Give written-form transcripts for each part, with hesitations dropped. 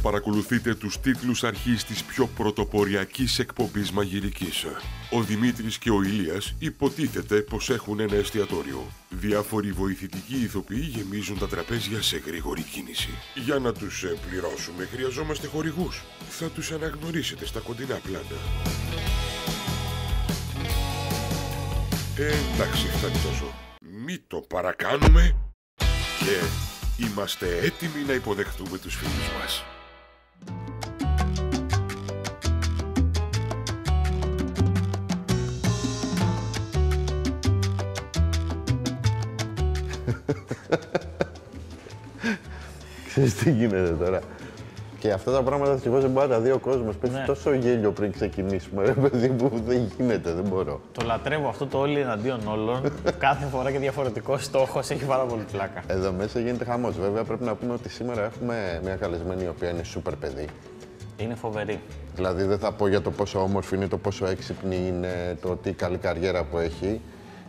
παρακολουθείτε τους τίτλους αρχής της πιο πρωτοποριακής εκπομπής μαγειρικής. Ο Δημήτρης και ο Ηλίας υποτίθεται πως έχουν ένα εστιατόριο. Διάφοροι βοηθητικοί ηθοποιοί γεμίζουν τα τραπέζια σε γρήγορη κίνηση. Για να τους πληρώσουμε χρειαζόμαστε χορηγούς. Θα τους αναγνωρίσετε στα κοντινά πλάνα. Εντάξει, φτάνει τόσο. Μη το παρακάνουμε και είμαστε έτοιμοι να υποδεχτούμε τους φίλους μας. Ξέρεις τι γίνεται τώρα. Και αυτά τα πράγματα δυστυχώς δεν μπορεί να τα δει ο κόσμος. Πέφτει τόσο γέλιο πριν ξεκινήσουμε, ρε παιδί μου, δεν γίνεται, δεν μπορώ. Το λατρεύω αυτό το όλοι εναντίον όλων. Κάθε φορά και διαφορετικός στόχος, έχει πάρα πολύ πλάκα. Εδώ μέσα γίνεται χαμός. Βέβαια πρέπει να πούμε ότι σήμερα έχουμε μια καλεσμένη η οποία είναι σούπερ παιδί. Είναι φοβερή. Δηλαδή δεν θα πω για το πόσο όμορφη είναι, το πόσο έξυπνη είναι, το τι καλή καριέρα που έχει.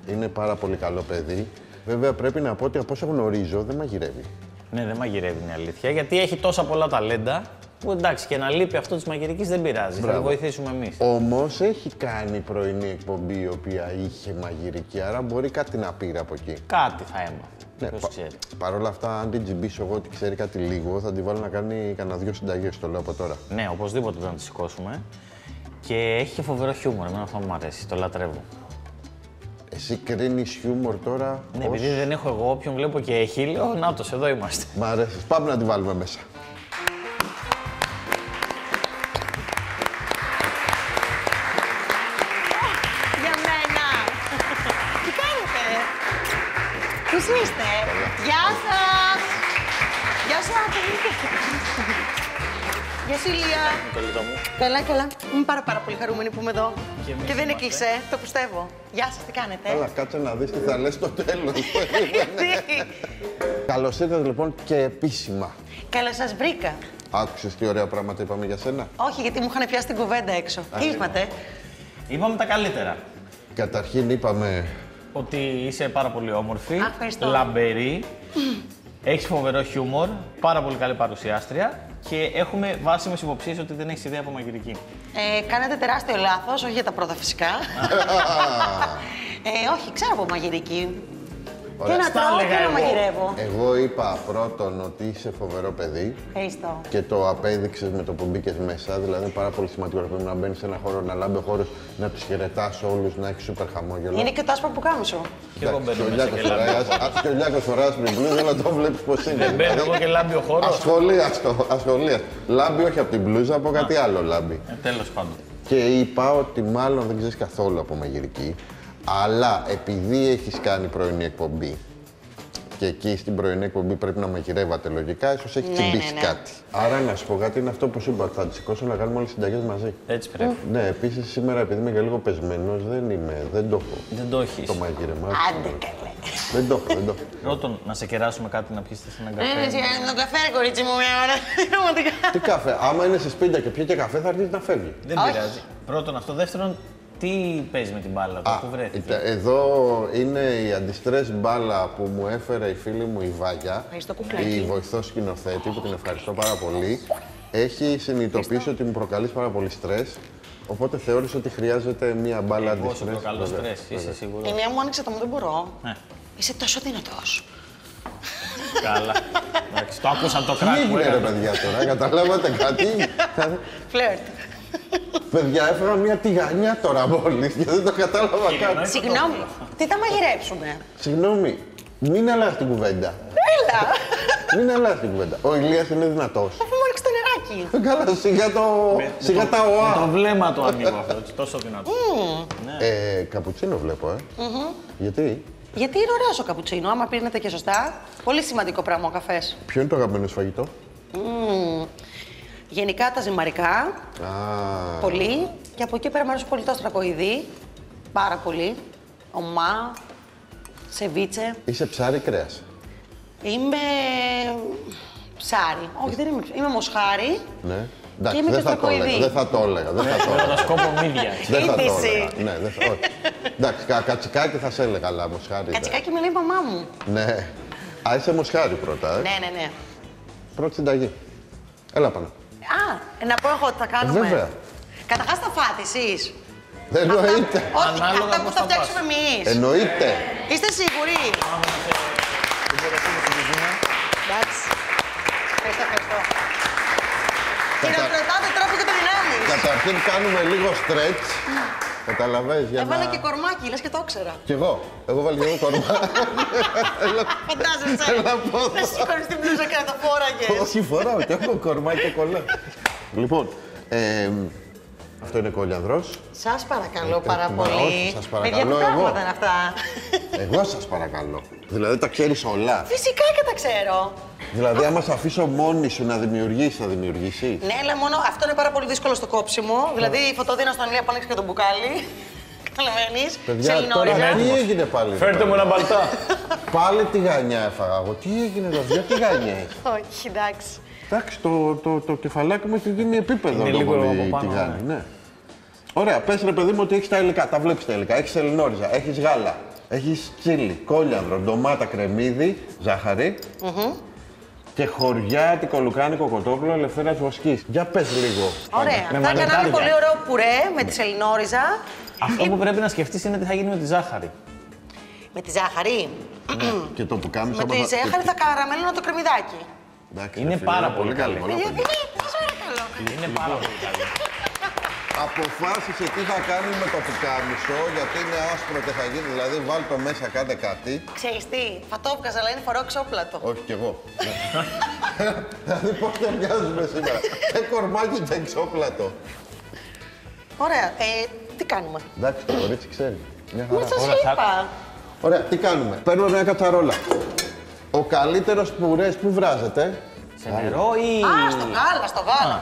Είναι πάρα πολύ καλό παιδί. Βέβαια πρέπει να πω ότι από όσο γνωρίζω δεν μαγειρεύει. Ναι, δεν μαγειρεύει, είναι αλήθεια, γιατί έχει τόσα πολλά ταλέντα που εντάξει και να λείπει αυτό της μαγειρικής δεν πειράζει, θα τη βοηθήσουμε εμείς. Όμως έχει κάνει πρωινή εκπομπή η οποία είχε μαγειρική, άρα μπορεί κάτι να πήρε από εκεί. Κάτι θα έμαθε. Ναι, Ποιος ξέρει. Παρ' όλα αυτά, αν την τζιμπήσω εγώ ότι ξέρει κάτι λίγο, θα τη βάλω να κάνει κανένα 2 συνταγές, το λέω από τώρα. Ναι, οπωσδήποτε πρέπει να τη σηκώσουμε. Και έχει και φοβερό χιούμορ, εμένα αυτό μου αρέσει, το λατρεύω. Εσύ κρίνεις χιούμορ τώρα. Ναι, επειδή δεν έχω εγώ, όποιον βλέπω και έχει, λέω νάτος, εδώ είμαστε. Μ' αρέσει. Πάμε να τη βάλουμε μέσα. Για μένα! Τι κάνετε? Πώς είστε? Γεια σας! Γεια σου, Άκη! Γεια σου, Ηλία! Καλά, καλά. Είμαι πάρα πολύ χαρούμενη που είμαι εδώ. Και δεν έκλεισε, το πιστεύω. Γεια σας, τι κάνετε? Καλά, κάτσε να δεις τι θα λες στο τέλος. Καλώς ήρθατε λοιπόν και επίσημα. Καλώς σας βρήκα. Άκουσες τι ωραία πράγματα είπαμε για σένα? Όχι, γιατί μου είχαν πιάσει την κουβέντα έξω. Τι είπατε? Είπαμε τα καλύτερα. Καταρχήν είπαμε Ότι είσαι πάρα πολύ όμορφη, ευχαριστώ. λαμπερή, έχεις φοβερό χιούμορ, πάρα πολύ καλή παρουσιάστρια και έχουμε βάσιμες υποψίες ότι δεν έχεις ιδέα από μαγειρική. Κάνετε τεράστιο λάθος, όχι για τα πρώτα φυσικά. Όχι, ξέρω από μαγειρική. Και να τρώω και να μαγειρεύω. Εγώ είπα πρώτον ότι είσαι φοβερό παιδί. Ευχαριστώ. Και το απέδειξες με το που μπήκες μέσα. Δηλαδή είναι πάρα πολύ σημαντικό πρέπει να μπαίνεις σε ένα χώρο, να λάμπει ο χώρος, να τους χαιρετάς όλους, να έχεις σούπερ χαμόγελο. Είναι και το άσπρο που κάμισο. Και εγώ μπαίνω μέσα και λάμπει. Και ο Λιάκος φοράς πριν μπλούζα, αλλά το βλέπεις πως είναι. Μπαίνω εγώ και λάμπει ο χώρος. Ασχολίας. Λάμπει όχι από την μπλούζα, από κάτι άλλο λάμπει. Τέλος πάντων. Και είπα ότι μάλλον δεν ξέρεις καθόλου από μαγειρική, αλλά επειδή έχεις κάνει πρωινή εκπομπή και εκεί στην πρωινή εκπομπή πρέπει να μαγειρεύατε λογικά, ίσως έχει τσιμπήσει κάτι. Άρα να σου πω κάτι, είναι αυτό που σου είπα, θα τις σηκώσω να κάνουμε όλες τις συνταγές μαζί. Έτσι πρέπει. Ναι, επίσης σήμερα επειδή είμαι και λίγο πεσμένος, δεν το έχω. Δεν το έχεις. Το μαγείρεμα. Άντε καλέ. Δεν το έχω. Πρώτον, να σε κεράσουμε κάτι να πιείς έναν καφέ. Με τον καφέ, ρε κορίτσι μου, μια ώρα. Τι καφέ, άμα είναι σε σπίτια και πιει και καφέ θα αρχίσει να φεύγει. Δεν πειράζει. Πρώτον αυτό. Δεύτερον, τι παίζει με την μπάλα, πού βρέθηκε? Εδώ είναι η αντιστρες μπάλα που μου έφερε η φίλη μου η Βάγια, η βοηθός σκηνοθέτη, που την ευχαριστώ πάρα πολύ. Έχει συνειδητοποιήσει ότι μου προκαλείς πάρα πολύ στρες, οπότε θεώρησε ότι χρειάζεται μία μπάλα αντιστρες. Εγώ σου προκαλώ στρες, είσαι σίγουρος? Η μία μου άνοιξε το μου, δεν μπορώ. Ναι. Είσαι τόσο δυνατός. Καλά. Εντάξει, το άκουσαν το Τι κράκ που έγινε ρε έκανε. παιδιά τώρα, καταλάβατε κάτι? Φλερτ. Παιδιά, έφερα μία τηγανιά τώρα μόλις και δεν το κατάλαβα καν. Συγγνώμη, τι θα μαγειρέψουμε? Συγγνώμη, μην αλλάζει την κουβέντα. Έλα. Μην αλλάζει την κουβέντα. Ο Ηλίας είναι δυνατός. Αφού μου άνοιξε το νεράκι. Καλά, σιγά τα ΟΑ. Το βλέμμα του ανοίγω αυτό, τόσο δυνατό. Καπουτσίνο βλέπω, Γιατί? Γιατί είναι ωραίος ο καπουτσίνο, άμα πίνετε και σωστά. Πολύ σημαντικό πράγμα ο καφές. Ποιο είναι το αγαπημένο σου φαγητό? Γενικά τα ζυμαρικά. Πολύ. Και από εκεί πέρα μου αρέσει πολύ το αστρακοειδή. Πάρα πολύ. Ομά. Σεβίτσε. Είσαι ψάρι κρέας? Είμαι ψάρι. Όχι, δεν είμαι. Είμαι μοσχάρι. Ναι. Και Εντάξει, είμαι και δεν θα το έλεγα. αστρακοειδή. Δεν θα το έλεγα. Με το σκόπο μύδια. Δεν θα το Είδηση. έλεγα. Ναι, δεν θα. Όχι. Εντάξει, κατσικάκι θα σε έλεγα, αλλά μοσχάρι. Κατσικάκι με λέει η μαμά μου. Ναι. Α, είσαι μοσχάρι πρώτα, Ναι. Πρώτη συνταγή. Έλα πάνω. Να πω εγώ τι θα κάνουμε. Βέβαια. Καταρχάς θα φάτε εσείς. Δεν εννοείται. Όχι, Ανάλογα αυτά που πώς θα θα φτιάξουμε εμείς. Εννοείται. Είστε σίγουροι? Πάμε να την υποδεχτούμε στην κουζίνα. Εντάξει. Ευχαριστώ. Χειροκροτάτε τρόπο και το δυνάμεις. Καταρχήν κάνουμε λίγο stretch. Καταλαβαίνεις για Έβαλα να... και κορμάκι, λες και το ήξερα. Κι εγώ. Εγώ βάλω και εγώ κορμάκι. Φαντάζεσαι. Έλα πόδα. Να σηκώνεις την μπλούζα και να το φόραγες. Όχι, φοράω και έχω κορμάκι και κολλά. Λοιπόν, αυτό είναι κόλιανδρος. Σας παρακαλώ πάρα Μα πολύ. όχι, σας παρακαλώ Παιδιά, τι εγώ. πράγματα είναι αυτά. Εγώ σας παρακαλώ. Δηλαδή τα ξέρεις όλα. Φυσικά και τα ξέρω. Δηλαδή, άμα σε αφήσω μόνη σου να δημιουργήσεις, θα δημιουργήσεις. Ναι, αλλά μόνο αυτό είναι πάρα πολύ δύσκολο στο κόψιμο. Δηλαδή, η φωτόδυνα στον Ηλία που άνοιξε και τον μπουκάλι. Καταλαβαίνεις. Σε Παιδιά, τώρα λινόριζα. τι έγινε πάλι. εδώ Φέρτε μου πέρα? ένα μπαλτά. Πάλι τη γανιά έφαγα εγώ. Τι έγινε εδώ, γιατί γανιά έχει. Όχι, εντάξει. Εντάξει, το κεφαλάκι μου έχει γίνει επίπεδο Είναι λίγο λόγω από τη πάνω, γάνη. Ναι. Ωραία, πες ρε παιδί μου ότι έχεις τα υλικά. Τα βλέπεις τα υλικά. Έχεις σελινόριζα, έχεις γάλα, έχεις τσίλι, κόλιανδρο, ντομάτα, κρεμμύδι, ζάχαρη. Και χωριάτικο λουκάνικο κοτόπουλο ελευθέρας βοσκής. Για πες λίγο. Ωραία. με Θα έκανα ένα μανιτάρια. πολύ ωραίο πουρέ με τη σελινόριζα. Αυτό που πρέπει να σκεφτείς είναι τι θα γίνει με τη ζάχαρη. Με τη ζάχαρη. Και το που κάνεις Με τη ζάχαρη θα καραμέλωνα το κρεμμυδάκι. Είναι πάρα πολύ καλή. Πολλά Γιατί παιδιά. σας παρακαλώ. Είναι πάρα πολύ καλή. Αποφάσισε τι θα κάνει με το πουκάμισο, γιατί είναι άσπρο και θα γίνει. Δηλαδή, βάλ το μέσα, κάντε κάτι. Ξέρεις τι, θα το έβγαζα, αλλά είναι φορό ξόπλατο. Όχι κι εγώ. Δηλαδή, πώς ταιριάζουμε σήμερα. Και κορμάκι και εξώπλατο. Ωραία, τι κάνουμε. Εντάξει, το κορίτσι ξέρει. Μια Μα χαρά. σας Ωραία, θα- είπα. Ωραία, τι κάνουμε. Παίρνουμε μια κατσαρόλα. Ο καλύτερος πουρές που βράζεται. Σε νερό ή... Α, στο γάλα,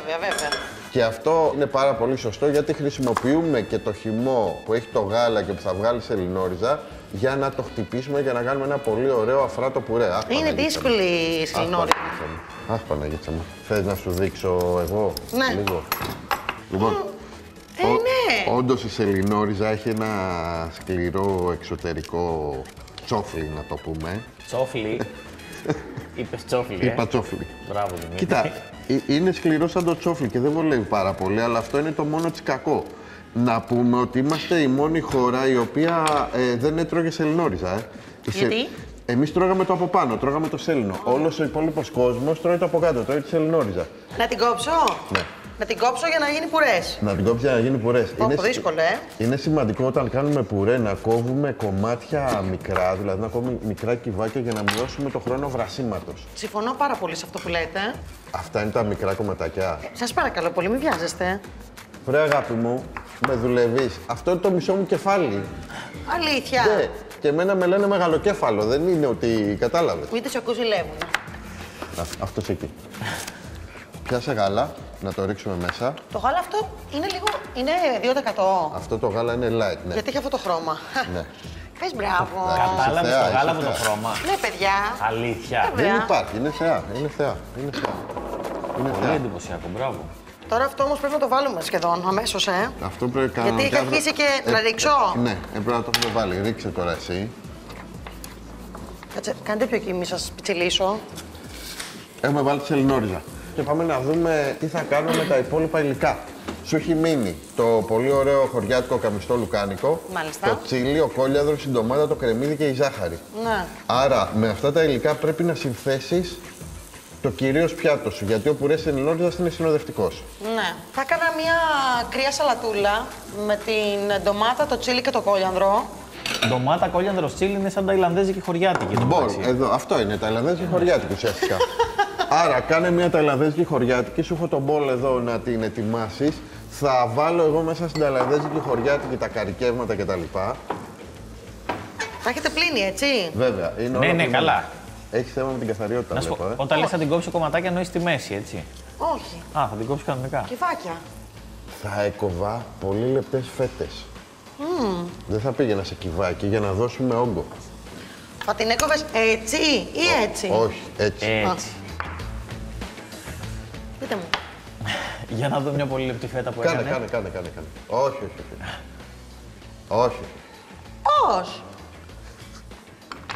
βέβαια. Και αυτό είναι πάρα πολύ σωστό γιατί χρησιμοποιούμε και το χυμό που έχει το γάλα και που θα βγάλει σε λινόριζα για να το χτυπήσουμε και να κάνουμε ένα πολύ ωραίο αφράτο πουρέ. Αχ, Είναι Παναγίτσα μου. δύσκολη η Αχ, σελινόριζα. Παναγίτσα μου. Αχ, Παναγίτσα μου. Θες να σου δείξω εγώ Ναι. λίγο. Λοιπόν, Ναι. όντως η σελινόριζα έχει ένα σκληρό εξωτερικό τσόφλι, να το πούμε. Τσόφλι. Είπες τσόφλι, Είπα τσόφλι. Μπράβο, Δημήτρη. Κοίτα, είναι σκληρό σαν το τσόφλι και δεν βολεύει πάρα πολύ, αλλά αυτό είναι το μόνο της κακό. Να πούμε ότι είμαστε η μόνη χώρα η οποία δεν έτρωγε σελινόριζα. Γιατί? Εμείς τρώγαμε το από πάνω, τρώγαμε το σέλινο. Όλος ο υπόλοιπος κόσμος τρώει το από κάτω, τρώει τη σελινόριζα. Να την κόψω. Ναι. Να την κόψω για να γίνει πουρές. Να την κόψει για να γίνει πουρές. Πω, δύσκολο, Είναι σημαντικό όταν κάνουμε πουρέ να κόβουμε κομμάτια μικρά, δηλαδή να κόβουμε μικρά κυβάκια για να μειώσουμε το χρόνο βρασίματος. Συμφωνώ πάρα πολύ σε αυτό που λέτε. Αυτά είναι τα μικρά κομματάκια. Σας παρακαλώ πολύ, μην βιάζεστε. Βρε αγάπη μου, με δουλεύεις. Αυτό είναι το μισό μου κεφάλι. Αλήθεια. Ναι, και εμένα με λένε μεγαλοκέφαλο, δεν είναι ότι κατάλαβες. Ούτε σε ακούς ζηλεύουν. Αυτός εκεί. Πιάσε γάλα, να το ρίξουμε μέσα. Το γάλα αυτό είναι λίγο. Είναι 2%. Αυτό το γάλα είναι light, ναι. Γιατί έχει αυτό το χρώμα. Ναι. Πες μπράβο. Εντάξει. Κατάλαβες θεά, το είσαι γάλα με το θεά. χρώμα. Ναι, παιδιά. Αλήθεια. Βέβαια. Δεν υπάρχει, είναι θεά, είναι θεά, είναι θεά. Είναι Πολύ θεά. εντυπωσιακό, μπράβο. Τώρα αυτό όμως πρέπει να το βάλουμε σχεδόν αμέσως, Αυτό πρέπει να Γιατί έχει αρχίσει και να ρίξω. Ναι, πρέπει να το έχουμε βάλει. Ρίξε τώρα εσύ. Κάτσε, κάντε πιο εκεί, μη σας πιτσιλήσω. Έχουμε βάλει τη σελινόριζα. Και πάμε να δούμε τι θα κάνουμε με τα υπόλοιπα υλικά. Σου έχει μείνει το πολύ ωραίο χωριάτικο καμιστό λουκάνικο, Μάλιστα. το τσίλι, ο κόλιανδρος, η ντομάτα, το κρεμμύδι και η ζάχαρη. Ναι. Άρα με αυτά τα υλικά πρέπει να συνθέσεις το κυρίως πιάτο σου, γιατί ο πουρές σελινόριζας είναι συνοδευτικός. Ναι. Θα έκανα μια κρύα σαλατούλα με την ντομάτα, το τσίλι και το κόλιανδρο. Ντομάτα, κόλιανδρο, τσίλι είναι σαν ταϊλανδέζικη χωριάτικη. Μπορώ, εδώ, αυτό είναι, ταϊλανδέζικη χωριάτικη ουσιαστικά. Άρα κάνε μια ταϊλανδέζικη χωριάτικη, σου έχω τον μπολ εδώ να την ετοιμάσεις. Θα βάλω εγώ μέσα στην ταϊλανδέζικη χωριάτικη τα καρικεύματα κτλ. Θα έχετε πλύνει, έτσι. Βέβαια, είναι Ναι, όλα ναι, πλημμένα. καλά. Έχει θέμα με την καθαριότητα, Να σου πω, βλέπω, όταν λες θα την κόψει κομματάκια εννοείς στη μέση, έτσι. Όχι. Α, θα την κόψει κανονικά. Κυφάκια. Θα έκοβα πολύ λεπτές φέτες. Δεν θα πήγαινα σε κυβάκι για να δώσουμε όγκο. Θα την έκοβες έτσι ή έτσι. Όχι, έτσι. Έτσι. Πείτε μου. Για να δω μια πολύ λεπτή φέτα που Κάνε, έκανε. κάνε. Όχι, όχι, όχι. Όχι. Πώς.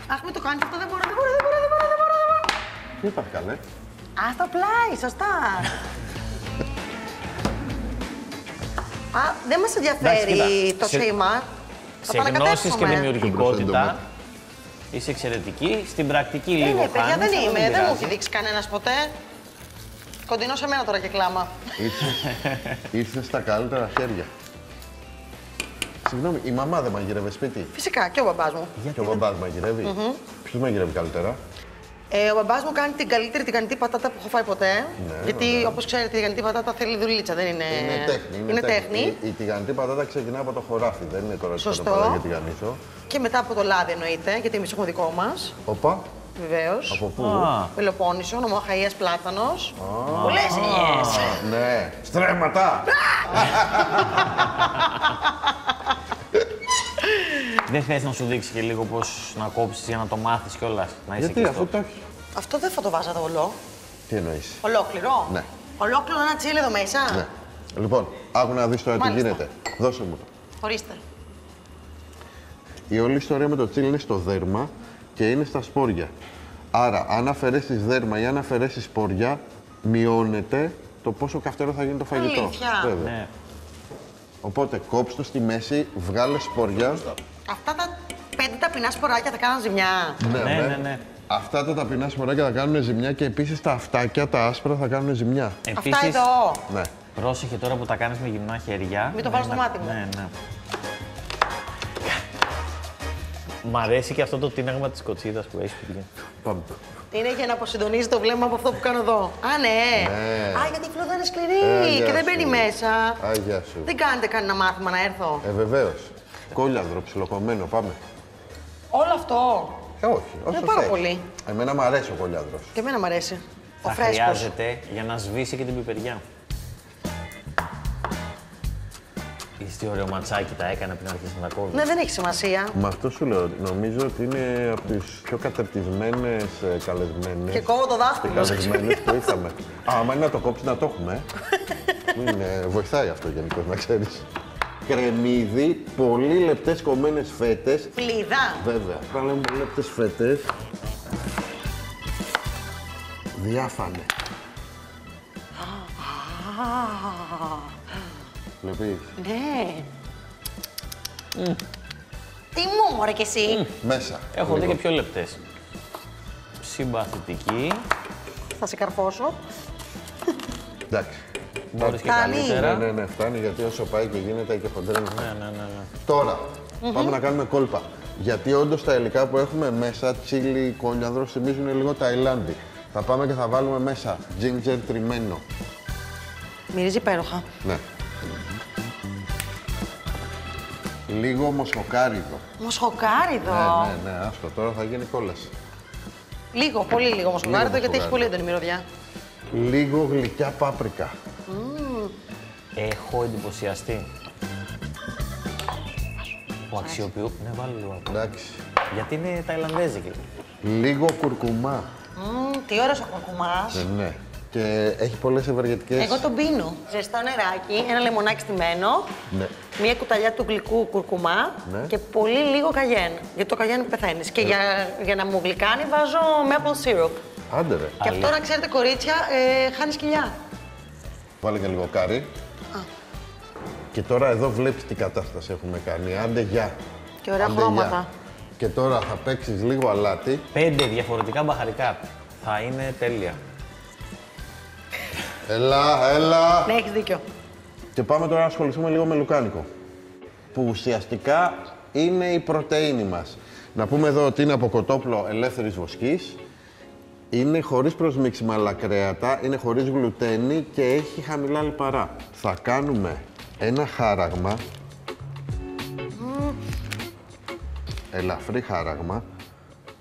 Αχ, μην το κάνεις αυτό, δεν μπορώ. Τι είπα, καλέ. Α, στο πλάι, σωστά. δεν μας ενδιαφέρει το σήμα. Σε γνώσεις και δημιουργικότητα είσαι εξαιρετική. Στην πρακτική λίγο χάνεις. Παιδιά, δεν είμαι. Δεν μου έχει δείξει κανένας ποτέ. Κοντινό σε μένα τώρα και κλάμα. Ήρθε στα καλύτερα χέρια. Συγγνώμη, η μαμά δεν μαγειρεύει σπίτι? Φυσικά, και ο μπαμπάς μου. Και ο μπαμπάς μαγειρεύει. Ποιος μαγειρεύει καλύτερα? Ο μπαμπάς μου κάνει την καλύτερη τηγανιτή πατάτα που έχω φάει ποτέ. Ναι, γιατί, όπως ξέρετε, η τηγανιτή πατάτα θέλει δουλίτσα, δεν είναι. Είναι τέχνη. Η τηγανιτή πατάτα ξεκινά από το χωράφι, δεν είναι τώρα σωστό. για τηγανίσω. Και μετά από το λάδι εννοείται, γιατί εμείς έχουμε δικό μας. Οπα. Βεβαίως. Από πού? Πελοπόννησο, νομό Χαΐας Πλάτανος. Πολλές ελιές. Ναι. Στρέμματα. Δεν θες να σου δείξει και λίγο πώς να κόψεις για να το μάθεις κιόλας? Γιατί, αφού το έχει. Αυτό δεν θα το βάζατε όλο. Τι εννοείς? Ολόκληρο. Ναι. Ολόκληρο ένα τσίλι εδώ μέσα. Ναι. Λοιπόν, άκου να δεις τώρα τι γίνεται. Δώσε μου το. Ορίστε. Η όλη ιστορία με το τσίλι είναι στο δέρμα και είναι στα σπόρια. Άρα, αν αφαιρέσεις δέρμα ή αν αφαιρέσεις σπόρια, μειώνεται το πόσο καυτερό θα γίνει το φαγητό. Αλήθεια. Ναι. Οπότε κόψ' το στη μέση, βγάλε σπόρια. Αυτά τα 5 ταπεινά σποράκια θα κάνουν ζημιά. Ναι. Αυτά τα ταπεινά σποράκια θα κάνουν ζημιά και επίσης τα αυτάκια, τα άσπρα, θα κάνουν ζημιά. Αυτά εδώ. Ναι. Πρόσεχε τώρα που τα κάνεις με γυμνά χέρια. Μην το βάλω στο μάτι μου. Ναι. Μ' αρέσει και αυτό το τίναγμα της κοτσίδας που έχεις πει. Πάμε. Είναι για να αποσυντονίζει το βλέμμα από αυτό που κάνω εδώ. Α, ναι. Α, γιατί η φλούδα είναι σκληρή και δεν μπαίνει μέσα. Γεια σου. Δεν κάνετε κανένα μάθημα να έρθω. Βεβαίως. Κόλιανδρο, ψιλοκομμένο, πάμε. Όλο αυτό. Όχι, όσο πάρα θες. πολύ. Εμένα μου αρέσει ο κολιάνδρος. Και εμένα μου αρέσει. Ο Θα φρέσκος. χρειάζεται για να σβήσει και την πιπεριά. Είδες τι ωραίο ματσάκι τα έκανε πριν αρχίσει να τα κόβει. Ναι, δεν έχει σημασία. Μα αυτό σου λέω, νομίζω ότι είναι από τις πιο κατερτισμένες καλεσμένες. Και κόβω το δάχτυλο. Καλεσμένες που είχαμε. Άμα είναι να το κόψει, να το έχουμε. Βοηθάει αυτό γενικώς, να ξέρεις. Κρεμμύδι, πολύ λεπτές κομμένες φέτες. Φλίδα. Βέβαια, πάλι πολύ λεπτές φέτες. Διάφανε. Βλέπεις. Ναι. Τι μου, μωρέ κι εσύ. Μέσα. Έχω δει και πιο λεπτές. Συμπαθητική. Θα σε καρφώσω. Εντάξει. Μπορείς και Φτάνει. καλύτερα. Ναι, φτάνει γιατί όσο πάει και γίνεται και χοντρένει. Ναι. Τώρα, πάμε να κάνουμε κόλπα. Γιατί όντως τα υλικά που έχουμε μέσα, τσίλι, κόλιανδρο, θυμίζουν λίγο Ταϊλάνδη. Θα πάμε και θα βάλουμε μέσα ginger τριμμένο. Μυρίζει υπέροχα. Ναι. Λίγο μοσχοκάριδο. Μοσχοκάριδο. Ναι, άστο, τώρα θα γίνει κόλαση. Λίγο, πολύ λίγο μοσχοκάριδο γιατί έχει πολύ έντονη μυρωδιά. Λίγο γλυκιά πάπρικα. Έχω εντυπωσιαστεί. Που αξιοποιούν. Ναι, βάλει λίγο. Εντάξει. Γιατί είναι Ταϊλανδέζικη. Λίγο κουρκουμά. Τι ωραίος ο κουρκουμάς. Ναι. Και έχει πολλές ευεργετικές. Εγώ τον πίνω. Ζεστό νεράκι, ένα λεμονάκι στυμμένο, Ναι. μία κουταλιά του γλυκού κουρκουμά Ναι. και πολύ λίγο καγιέν. Γιατί το καγιέν πεθαίνεις. Και για να μου γλυκάνει βάζω maple syrup. Άντε ρε. Και αυτό να ξέρετε, κορίτσια, χάνει σκυλιά. Βάλε και λίγο κάρι. Και τώρα εδώ βλέπεις τι κατάσταση έχουμε κάνει. Άντε γεια. Και ωραία Άντε, χρώματα. γεια. Και τώρα θα παίξεις λίγο αλάτι. 5 διαφορετικά μπαχαρικά. Θα είναι τέλεια. Έλα. Ναι, έχεις δίκιο. Και πάμε τώρα να ασχοληθούμε λίγο με λουκάνικο. Που ουσιαστικά είναι η πρωτεΐνη μας. Να πούμε εδώ ότι είναι από κοτόπουλο ελεύθερης βοσκής. Είναι χωρίς προσμίξιμα άλλα κρέατα, είναι χωρίς γλουτένι και έχει χαμηλά λιπαρά. Θα κάνουμε ένα χάραγμα. Ελαφρύ χάραγμα,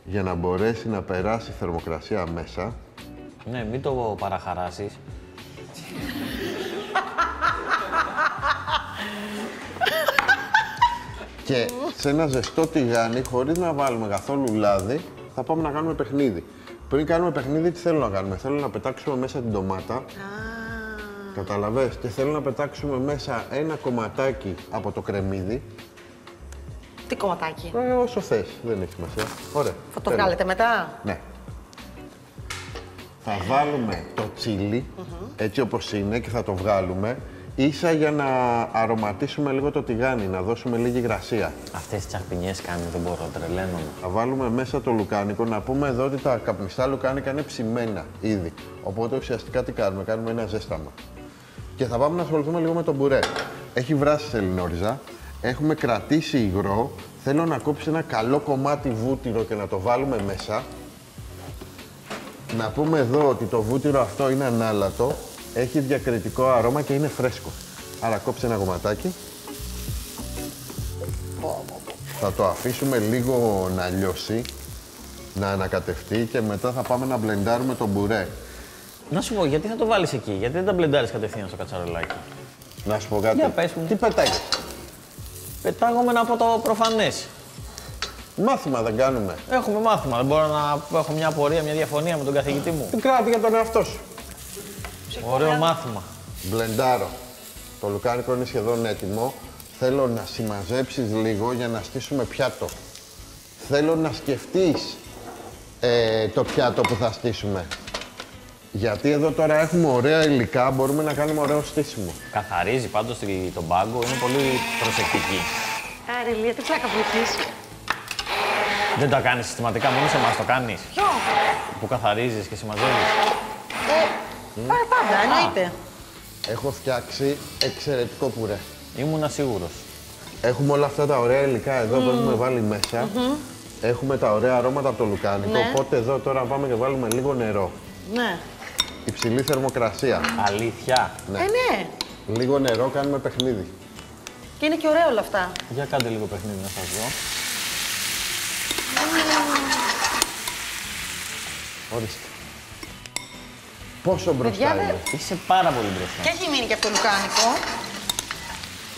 για να μπορέσει να περάσει η θερμοκρασία μέσα. Ναι, μην το παραχαράσεις. Και σε ένα ζεστό τηγάνι, χωρίς να βάλουμε καθόλου λάδι, θα πάμε να κάνουμε παιχνίδι. Πριν κάνουμε παιχνίδι, τι θέλω να κάνουμε? Θέλω να πετάξουμε μέσα την ντομάτα. Καταλαβες? Και θέλω να πετάξουμε μέσα ένα κομματάκι από το κρεμμύδι. Τι κομματάκι. Όσο θες, δεν έχει σημασία. Ωραία. Θα το βγάλετε μετά. Ναι. Θα βάλουμε το τσίλι, έτσι όπως είναι, και θα το βγάλουμε. Ίσα για να αρωματίσουμε λίγο το τηγάνι, να δώσουμε λίγη υγρασία. Αυτές τις τσαχπινιές κάνει, δεν μπορώ, τρελαίνομαι. Θα βάλουμε μέσα το λουκάνικο, να πούμε εδώ ότι τα καπνιστά λουκάνικα είναι ψημένα ήδη. Οπότε ουσιαστικά τι κάνουμε, κάνουμε ένα ζέσταμα. Και θα πάμε να ασχοληθούμε λίγο με το μπουρέ. Έχει βράσει σελινόριζα, έχουμε κρατήσει υγρό. Θέλω να κόψει ένα καλό κομμάτι βούτυρο και να το βάλουμε μέσα. Να πούμε εδώ ότι το βούτυρο αυτό είναι ανάλατο, έχει διακριτικό αρώμα και είναι φρέσκο. Άρα κόψε ένα κομματάκι. Θα το αφήσουμε λίγο να λιώσει, να ανακατευτεί και μετά θα πάμε να μπλεντάρουμε το μπουρέ. Να σου πω, γιατί θα το βάλεις εκεί, γιατί δεν τα μπλεντάρεις κατευθείαν στο κατσαρολάκι. Να σου πω κάτι. Για πες μου. Τι πετάγεις. Πετάγομαι από το προφανές. Μάθημα δεν κάνουμε. Έχουμε μάθημα, δεν μπορώ να έχω μια απορία, μια διαφωνία με τον καθηγητή μου. Τι κράτη για τον εαυτό σου. Ωραίο μάθημα. Μπλεντάρω. Το λουκάνικο είναι σχεδόν έτοιμο. Θέλω να συμμαζέψεις λίγο για να στήσουμε πιάτο. Θέλω να σκεφτείς το πιάτο που θα στήσουμε. Γιατί εδώ τώρα έχουμε ωραία υλικά, μπορούμε να κάνουμε ωραίο στήσιμο. Καθαρίζει πάντως τον πάγκο, είναι πολύ προσεκτική. Άρε, Λία, τι πλάκα που έχεις. Δεν τα κάνεις συστηματικά, μόνο σε εμάς το κάνεις. Ποιο? Που καθαρίζεις και συμμαζεύεις. Πάντα, εννοείται. Έχω φτιάξει εξαιρετικό πουρέ. Ήμουνα σίγουρος. Έχουμε όλα αυτά τα ωραία υλικά εδώ που έχουμε βάλει μέσα. Έχουμε τα ωραία αρώματα από το λουκάνικο. Ναι. Οπότε εδώ τώρα πάμε και βάλουμε λίγο νερό. Ναι. Υψηλή θερμοκρασία. Αλήθεια. Ναι. Ναι. Λίγο νερό, κάνουμε παιχνίδι. Και είναι και ωραία όλα αυτά. Για κάντε λίγο παιχνίδι να σας δω. Ορίστε. Πόσο μπροστά Παιδιά, είναι. Είσαι πάρα πολύ μπροστά. Και έχει μείνει και αυτό το λουκάνικο.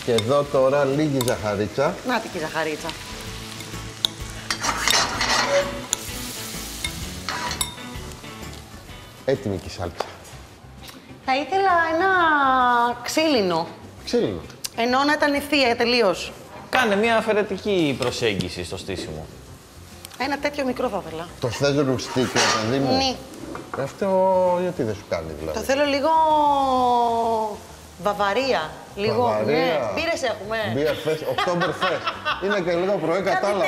Και εδώ τώρα λίγη ζαχαρίτσα. Να τη και η ζαχαρίτσα. Έτοιμη και η σάλτσα. Θα ήθελα ένα ξύλινο. Ξύλινο. Ενώ να ήταν ευθεία τελείως. Κάνε μια αφαιρετική προσέγγιση στο στήσιμο. Ένα τέτοιο μικρό θα ήθελα. Το θες ρουστίκ, παιδί μου. Ναι. Αυτό γιατί δεν σου κάνει δηλαδή. Το θέλω λίγο Βαβαρία. Λίγο. Βαβαρία. Ναι. Μπύρες έχουμε. Beer Fest, Oktoberfest. Είναι και λίγο πρωί, κατάλαβα.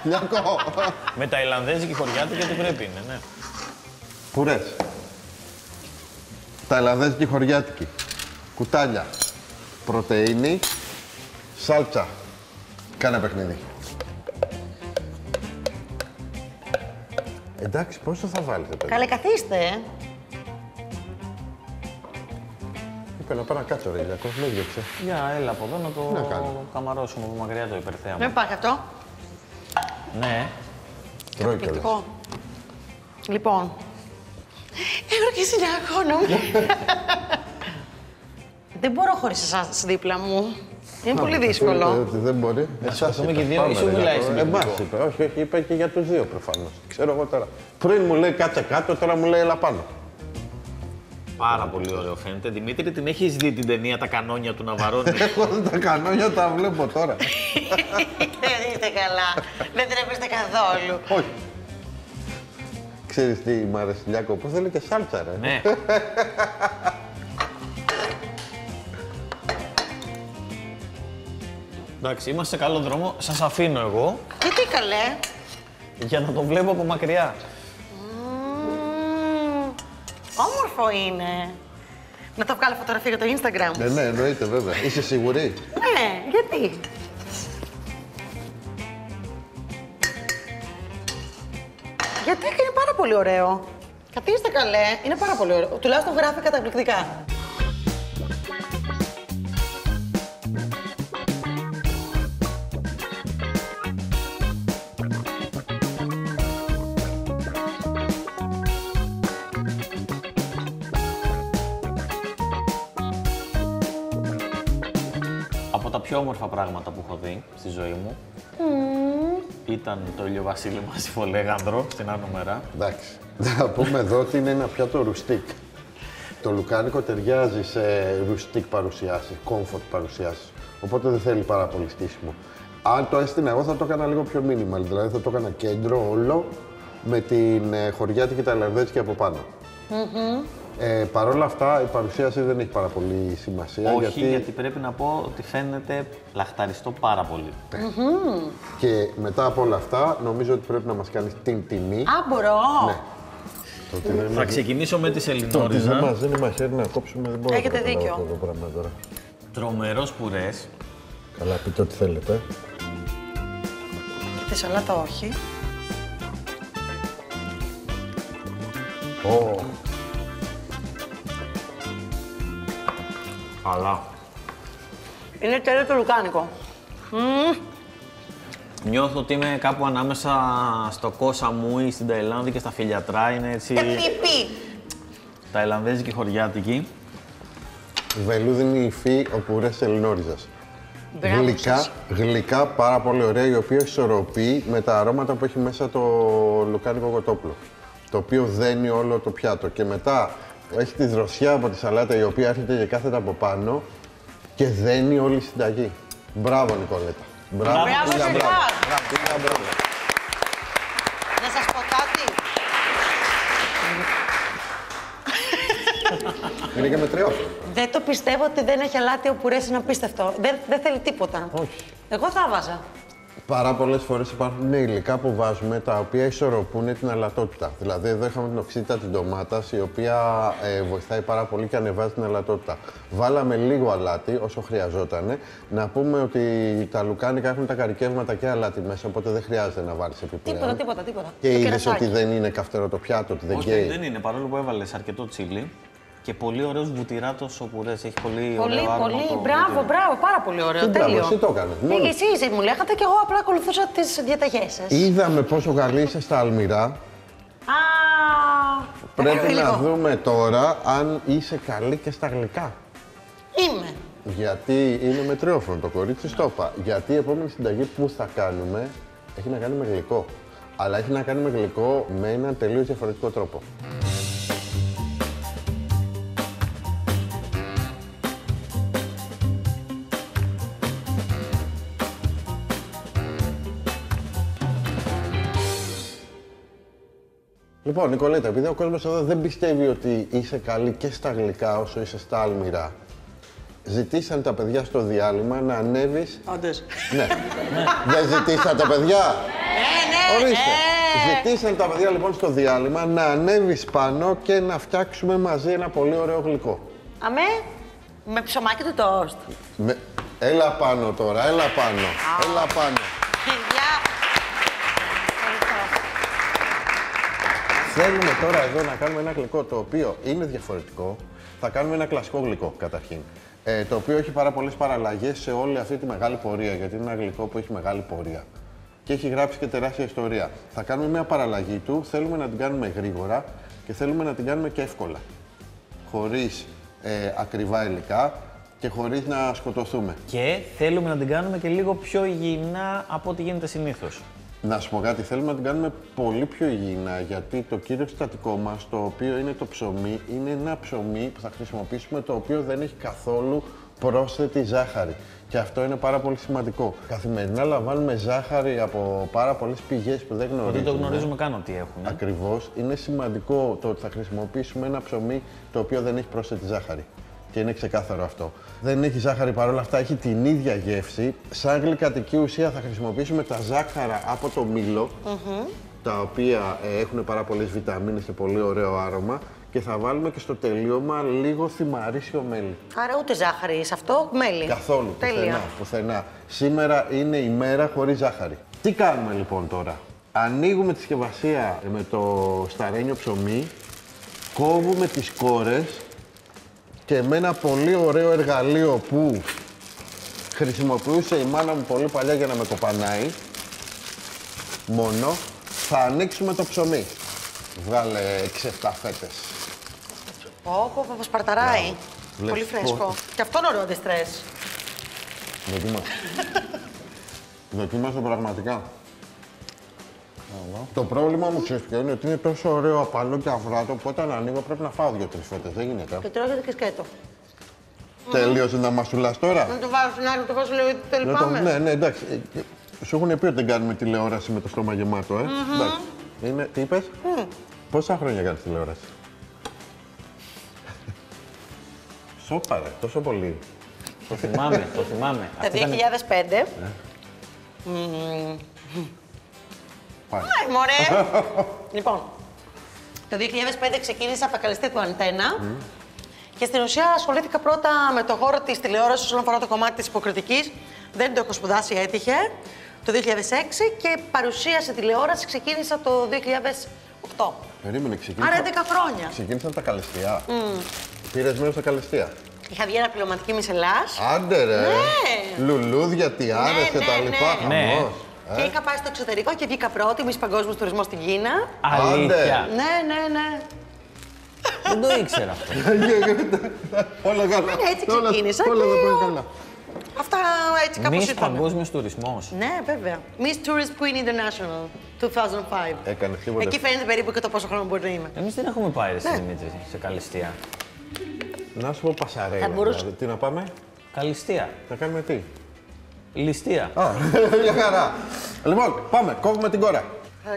Λιακό. Με τα Ιρλανδέζικη χωριάτικα τι πρέπει είναι, ναι. Πουρές. Ταϊλανδέζικη χωριάτικη. Κουτάλια. Πρωτεΐνη. Σάλτσα. Κάνε παιχνίδι. Εντάξει, πόσο θα βάλετε τώρα. Καλέ, καθίστε. Είπε να πάω να κάτσω ρε Ιλιακός, με διώξε. Για έλα από εδώ να Να το κάνω. καμαρώσουμε από μακριά το υπερθέαμα. Δεν υπάρχει αυτό. Ναι. Τρώει κιόλας. Εκπληκτικό. Λοιπόν. Έχω και συναγώνομαι. Δεν μπορώ χωρίς εσάς δίπλα μου. Είναι πολύ δύσκολο. Δεν μπορεί. Εσάς σκοτωθούμε είπε. και δύο, Πάμε, ή σου ρε, μιλάει Ιλιακό. συνειδητικό. Εμάς είπε. Όχι, όχι, είπε και για τους δύο προφανώς. Ξέρω εγώ τώρα. Πριν μου λέει κάτσε κάτω, τώρα μου λέει έλα πάνω. Πάρα πολύ ωραίο φαίνεται. Δημήτρη, την έχεις δει την ταινία «Τα κανόνια του Ναβαρώνη»? Έχω τα κανόνια, τα βλέπω τώρα. Δεν είστε καλά. Δεν τρέπεστε καθόλου. Όχι. Ξέρεις τι μ' αρέσει, Λιάκο, πώς θέλει και σάλτσα, ρε. Ναι. Εντάξει, είμαστε σε καλό δρόμο. Σας αφήνω εγώ Γιατί καλέ. για να το βλέπω από μακριά. Όμορφο είναι. Να το βγάλω φωτογραφία για το Instagram. Ναι, εννοείται βέβαια. Είσαι σίγουρη? Ναι, γιατί. Γιατί είναι πάρα πολύ ωραίο. Καθίστε καλέ, είναι πάρα πολύ ωραίο. Τουλάχιστον γράφει καταπληκτικά. Από τα πιο όμορφα πράγματα που έχω δει στη ζωή μου ήταν το ηλιοβασίλεμα στη Φολέγανδρο, στην Άνω Μερά. Εντάξει. Να πούμε εδώ ότι είναι ένα πιάτο ρουστίκ. Το λουκάνικο ταιριάζει σε ρουστίκ παρουσιάσεις, comfort παρουσιάσεις. Οπότε δεν θέλει πάρα πολύ στήσιμο. Αν το έστεινα εγώ θα το έκανα λίγο πιο minimal, δηλαδή θα το έκανα κέντρο όλο με την χωριάτικη ταϊλανδέζικη από πάνω. Παρ' όλα αυτά, η παρουσίαση δεν έχει πάρα πολύ σημασία. Όχι, γιατί πρέπει να πω ότι φαίνεται λαχταριστό πάρα πολύ. Και μετά από όλα αυτά, νομίζω ότι πρέπει να μας κάνεις την τιμή. Α, μπορώ. Ναι. Θα ξεκινήσω με τη Το ότι δεν σελινόριζα. μας δίνει μαχαίρι να κόψουμε δεν μπορώ να Έχετε καταλάβω δίκιο. αυτό το πράγμα τώρα. Τρομερός πουρές. Καλά, πείτε ό,τι θέλετε. Και τη σαλάτα όχι. Αλλά Είναι τέλειο το λουκάνικο. νιώθω ότι είμαι κάπου ανάμεσα στο Koh Samui στην Ταϊλάνδη και στα Φιλιατρά. Είναι έτσι Πιπί. ταϊλανδέζικη χωριάτικη. Βελούδινη υφή, ο πουρές ελληνόριζας. Μπράβο σας. Γλυκά, πάρα πολύ ωραία, η οποία ισορροπεί με τα αρώματα που έχει μέσα το λουκάνικο κοτόπουλο. Το οποίο δένει όλο το πιάτο. Και μετά έχει τη δροσιά από τη σαλάτα, η οποία έρχεται και κάθεται από πάνω και δένει όλη η συνταγή. Μπράβο, Νικολέτα. Μπράβο χίλια σε εσάς. Χίλια μπράβο. Να σας πω κάτι. Είναι και μετριό. Δεν το πιστεύω ότι δεν έχει αλάτι ο πουρές, είναι απίστευτο. Δεν θέλει τίποτα. Όχι. Εγώ θα βάζα. Πάρα πολλές φορές υπάρχουν υλικά που βάζουμε τα οποία ισορροπούν την αλατότητα. Δηλαδή, εδώ είχαμε την οξύτητα της ντομάτας, η οποία βοηθάει πάρα πολύ και ανεβάζει την αλατότητα. Βάλαμε λίγο αλάτι όσο χρειαζόταν. Να πούμε ότι τα λουκάνικα έχουν τα καρικεύματα και αλάτι μέσα, οπότε δεν χρειάζεται να βάλεις επιπλέον. Τίποτα. Και Το είδες κερασάκι. ότι δεν είναι καυτερό το πιάτο, ότι δεν Όχι, καίει. δεν είναι, παρόλο που έβαλες αρκετό τσίλι και πολύ ωραίος βουτυράτος ο πουρές. Έχει πολύ Πολύ, ωραίο άρωμα πολύ. το Μπράβο, βούτυρο. μπράβο. Πάρα πολύ ωραίο. Τι μπράβο, Τέλειο. εσύ το έκανες, μόνος. Εσείς μου λέγατε και εγώ απλά ακολουθούσα τις διαταγές σας. Είδαμε πόσο καλή είσαι στα αλμυρά. Α, Πρέπει να λίγο. δούμε τώρα αν είσαι καλή και στα γλυκά. Είμαι. Γιατί είναι μετριόφρονο το κορίτσι, στο είπα. Γιατί η επόμενη συνταγή που θα κάνουμε έχει να κάνει με γλυκό. Αλλά έχει να κάνει με γλυκό με έναν τελείως διαφορετικό τρόπο. Λοιπόν, Νικολέτα, επειδή ο κόσμος εδώ δεν πιστεύει ότι είσαι καλή και στα γλυκά όσο είσαι στα άλμυρα, ζητήσαν τα παιδιά στο διάλειμμα να ανέβεις... Όντως. Ναι. Δεν ζητήσαν τα παιδιά. Ναι. Ορίστε. Ζητήσαν τα παιδιά λοιπόν στο διάλειμμα να ανέβεις πάνω και να φτιάξουμε μαζί ένα πολύ ωραίο γλυκό. Αμέ, με ψωμάκι του τόστ. Έλα πάνω τώρα, έλα πάνω. Έλα πάνω. Γεια. Θέλουμε τώρα εδώ να κάνουμε ένα γλυκό το οποίο είναι διαφορετικό. Θα κάνουμε ένα κλασικό γλυκό καταρχήν. Το οποίο έχει πάρα πολλές παραλλαγές σε όλη αυτή τη μεγάλη πορεία. Γιατί είναι ένα γλυκό που έχει μεγάλη πορεία. Και έχει γράψει και τεράστια ιστορία. Θα κάνουμε μια παραλλαγή του. Θέλουμε να την κάνουμε γρήγορα και θέλουμε να την κάνουμε και εύκολα. Χωρίς ακριβά υλικά και χωρίς να σκοτωθούμε. Και θέλουμε να την κάνουμε και λίγο πιο υγιεινά από ό,τι γίνεται συνήθως. Να σου πω κάτι, θέλουμε να την κάνουμε πολύ πιο υγιεινά, γιατί το κύριο συστατικό μας, το οποίο είναι το ψωμί, είναι ένα ψωμί που θα χρησιμοποιήσουμε, το οποίο δεν έχει καθόλου πρόσθετη ζάχαρη. Και αυτό είναι πάρα πολύ σημαντικό. Καθημερινά λαμβάνουμε ζάχαρη από πάρα πολλές πηγές που δεν γνωρίζουμε. Δεν το γνωρίζουμε καν ότι έχουν. Ακριβώς. Είναι σημαντικό το ότι θα χρησιμοποιήσουμε ένα ψωμί το οποίο δεν έχει πρόσθετη ζάχαρη. Και είναι ξεκάθαρο αυτό. Δεν έχει ζάχαρη, παρόλα αυτά έχει την ίδια γεύση. Σαν γλυκαντική ουσία θα χρησιμοποιήσουμε τα ζάχαρα από το μήλο, τα οποία έχουν πάρα πολλές βιταμίνες και πολύ ωραίο άρωμα. Και θα βάλουμε και στο τελείωμα λίγο θυμαρίσιο μέλι. Άρα ούτε ζάχαρη σε αυτό, μέλι. Καθόλου, Τέλεια. πουθενά. Σήμερα είναι η μέρα χωρίς ζάχαρη. Τι κάνουμε λοιπόν τώρα. Ανοίγουμε τη συσκευασία με το σταρένιο ψωμί, κόβουμε τις κόρες και με ένα πολύ ωραίο εργαλείο που χρησιμοποιούσε η μάνα μου πολύ παλιά για να με κοπανάει, μόνο, θα ανοίξουμε το ψωμί. Βγάλε 6-7 φέτες. Πω, σπαρταράει. Βλέπεις Πολύ φρέσκο. πώς. Και αυτό είναι ωραίο αντιστρες. Δοκίμασε. Δοκίμασε πραγματικά. Το πρόβλημα μου ξέρεις ποιο είναι, ότι είναι τόσο ωραίο απαλό και αυράτο που όταν ανοίγω πρέπει να φάω 2-3 φέτες. Δεν γίνεται. Και τρώγεται και σκέτο. Τελείωσε να μασουλάς τώρα. Να το βάλω στην άκρη, το βάζω λίγο το λυπάμαι. Ναι, εντάξει. Σου έχουν πει ότι δεν κάνουμε τηλεόραση με το στόμα γεμάτο, Εντάξει. Τι είπες? Πόσα χρόνια κάνεις τηλεόραση? Σόπαρε, τόσο πολύ. Το θυμάμαι, το θυμάμαι. Το 2005. Πάει. Μωρέ. Λοιπόν, το 2005 ξεκίνησα από τα καλεστία του Αντένα και στην ουσία ασχολήθηκα πρώτα με το χώρο της τηλεόρασης όσον αφορά το κομμάτι της υποκριτικής. Δεν το έχω σπουδάσει, έτυχε. Το 2006 και παρουσίαση τηλεόραση ξεκίνησα το 2008. Περίμενε, ξεκίνησα. Άρα 11 χρόνια. Ξεκίνησαν τα καλεστία. Πήρες μέρος στα καλεστία. Είχα βγει αναπληρωματική Μισελάς. Άντε ρε. Ναι. Λουλούδια, τιάρες και τα λοιπά. Ναι. Χαμός. Και είχα πάει στο εξωτερικό και βγήκα πρώτη, Miss Παγκόσμιος Τουρισμός στην Κίνα. Αλήθεια. Ναι. Δεν το ήξερα αυτό. Όλα καλά. Έτσι ξεκίνησα Όλα και θα πάνε καλά. Αυτά έτσι κάπως Μης ήταν. παγκόσμιος τουρισμός. Ναι, βέβαια. Miss Tourist Queen International 2005. Έκανες τίποτα. Εκεί φαίνεται περίπου και το πόσο χρόνο μπορεί να είμαι. Εμείς δεν έχουμε πάει ρε Ναι. Δημήτρη σε καλεστία. Να σου πω πασαρέλα. Θα μπορούσα. Δηλαδή. Τι να πάμε, Καλεστία. να κάνουμε τι. Ληστεία. Α, μια χαρά. Λοιπόν, πάμε, κόβουμε την κόρα.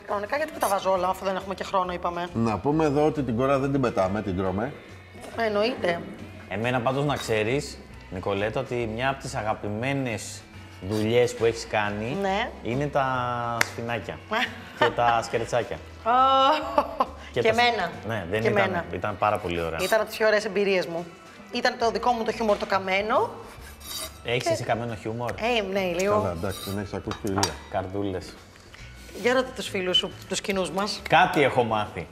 Κανονικά γιατί που τα βάζω όλα, αφού δεν έχουμε και χρόνο, είπαμε. Να πούμε εδώ ότι την κόρα δεν την πετάμε, την τρώμε. Εννοείται. Εμένα πάντως να ξέρεις, Νικολέτα, ότι μια από τις αγαπημένες δουλειές που έχεις κάνει είναι τα σφινάκια και τα σκερτσάκια. Και τα- εμένα. Ναι, δεν Και ήταν. εμένα. Ήταν πάρα πολύ ωραία. Ήταν από τις πιο ωραίες εμπειρίες μου. Ήταν το δικό μου το χιούμορ το καμένο. Έχεις εσύ καμένο χιούμορ. Ναι, λίγο. Καλά, εντάξει, δεν έχεις ακούσει τη δουλειά. Καρδούλες. Για ρώτα τους φίλους σου, τους κοινούς μας. Κάτι έχω μάθει.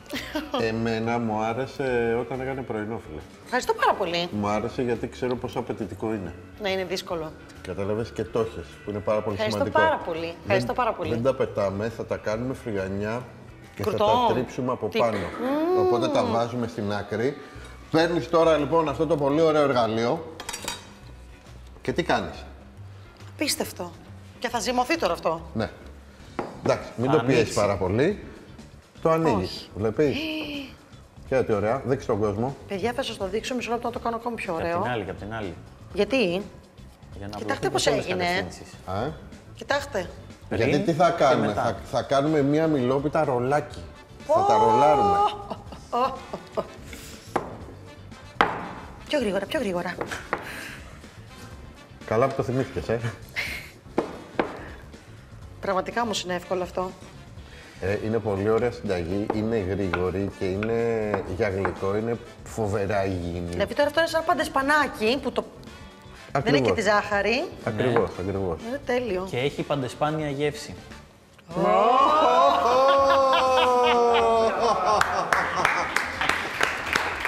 Εμένα μου άρεσε όταν έκανε πρωινό, φίλε. Ευχαριστώ πάρα πολύ. Μου άρεσε γιατί ξέρω πόσο απαιτητικό είναι. Ναι, είναι δύσκολο. Καταλαβαίνεις και το έχεις, που είναι πάρα πολύ Ευχαριστώ σημαντικό. πάρα πολύ. Ευχαριστώ πάρα πολύ. Δεν τα πετάμε, θα τα κάνουμε φρυγανιά και Κουρτό. θα τα τρίψουμε από πάνω. Οπότε τα βάζουμε στην άκρη. Παίρνεις τώρα λοιπόν αυτό το πολύ ωραίο εργαλείο και τι κάνεις. Απίστευτο. Και θα ζυμωθεί τώρα αυτό. Ναι. Εντάξει, μην το πιέσεις πάρα πολύ. Το ανοίγεις. Βλέπεις. Και τι ωραία. Δείξε τον κόσμο. Παιδιά, θα σας το δείξω μισό λεπτό να το κάνω ακόμη πιο Και ωραίο. απ' την άλλη, και απ' την άλλη. Γιατί? Για να Κοιτάξτε βρεθούν πώς σε όλες τις έγινε. κατευθύνσεις. Κοιτάξτε. Πριν Γιατί τι θα και κάνουμε. μετά. Θα κάνουμε μία μιλόπιτα ρολάκι. Θα τα ρολάρουμε. Πιο γρήγορα, πιο γρήγορα. Καλά που το θυμήθηκες, Πραγματικά όμως είναι εύκολο αυτό. Είναι πολύ ωραία συνταγή, είναι γρήγορη και είναι για γλυκό, είναι φοβερά υγιεινή. Δηλαδή τώρα αυτό είναι σαν παντεσπανάκι που το... δεν έχει και τη ζάχαρη. Ακριβώς, ακριβώς. Είναι τέλειο. Και έχει παντεσπάνια γεύση.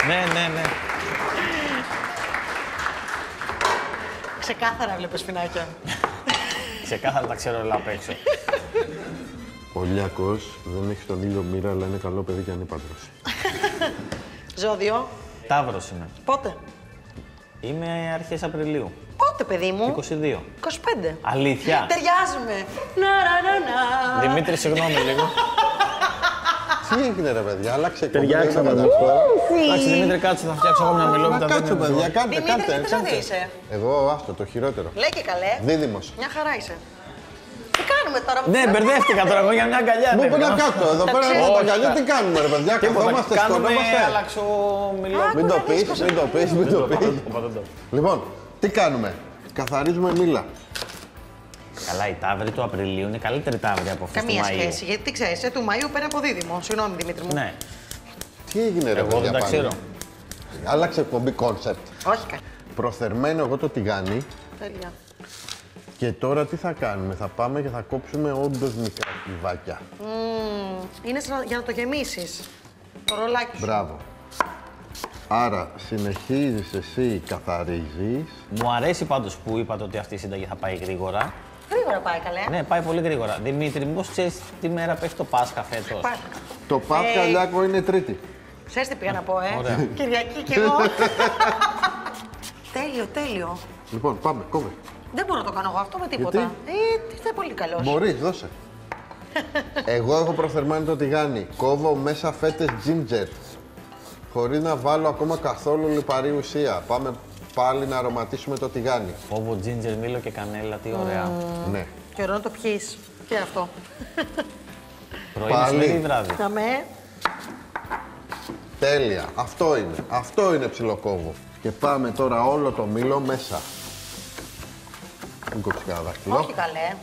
Ναι. Ξεκάθαρα βλέπω σφινάκια. Ξεκάθαρα τα ξέρω όλα απ' έξω. Ο Λιακός δεν έχει τον ήλιο μοίρα, αλλά είναι καλό παιδί και ανύπαντρος. Ζώδιο. Ταύρος είμαι. Πότε? Είμαι αρχές Απριλίου. Πότε, παιδί μου? 22. 25. Αλήθεια. Ταιριάζουμε. Να. Δημήτρη, συγγνώμη λίγο. Τι έγινε ρε παιδιά, άλλαξε εκπομπή. Ταιριάξαμε. δεν κατάλαβα τώρα. Εντάξει, Δημήτρη, κάτσε να φτιάξω εγώ μια Να μιλόπιτα. κάτσω παιδιά, κάντε, Δημήτρη, κάντε. τι ψωδί είσαι? Εγώ, άστο, το χειρότερο. Λέει και καλέ. Δίδυμος. Μια χαρά είσαι. Τι κάνουμε τώρα? Ναι, μπερδεύτηκα τώρα εγώ για μια αγκαλιά. Μου ναι, πει να ναι. κάτω, εδώ πέρα Όχι, με τα τα- αγκαλιά τι κάνουμε ρε παιδιά, καθόμαστε, Κάνουμε σκονόμαστε. άλλαξο μιλόπιτα. Μην το πεις, μην το πεις, μην το πεις. Δεν το- Λοιπόν, τι κάνουμε, καθαρίζουμε μήλα. Καλά, η ταύρη του Απριλίου είναι καλύτερη ταύρη από αυτή του Καμία Μαΐου. σχέση. Γιατί τι ξέρει, του Μαΐου παίρνει από δίδυμο. Συγγνώμη, Δημήτρη μου. Ναι, Τι έγινε ρε εγώ παιδιά δεν τα πάλι. ξέρω. Άλλαξε εκπομπή κόνσεπτ. Όχι καλά. Προσθερμένο εγώ το τηγάνι. Τέλεια. Και τώρα τι θα κάνουμε, θα πάμε και θα κόψουμε όντως μικρά κυβάκια. Είναι για να το γεμίσεις. Το ρολάκι σου. Μπράβο. Άρα συνεχίζεις εσύ, καθαρίζεις. Μου αρέσει πάντως που είπατε ότι αυτή η συνταγή θα πάει γρήγορα. Γρήγορα πάει καλέ. Ναι, πάει πολύ γρήγορα. Δημήτρη, μήπως ξέρεις τι μέρα πέφτει το Πάσχα φέτος? Πάει. Το Πάσχα Λιάκο είναι Τρίτη. Ξέρεις τι πήγα να πω, Ωραία. Κυριακή κι εγώ. Τέλειο, τέλειο. Λοιπόν, πάμε, κόβε. Δεν μπορώ να το κάνω εγώ αυτό με τίποτα. Γιατί? Είστε πολύ καλός. Μπορείς, δώσε. Εγώ έχω προσθερμένο το τηγάνι. Κόβω μέσα φέτες ginger. Χωρίς να βάλω ακόμα καθόλου λιπαρή ουσία. Πάμε πάλι να αρωματίσουμε το τηγάνι. Φόβο, τζίντζερ, μήλο και κανέλα, τι ωραία. Ναι. Και ωραίο να το πιείς. Και αυτό. Πρωί, Πάλι. μεσημέρι ή βράδυ. Αμέ. Τέλεια. Αυτό είναι. Αυτό είναι ψιλοκόβο. Και πάμε τώρα όλο το μήλο μέσα. Μην κόψει κανένα δάχτυλο. Όχι καλέ.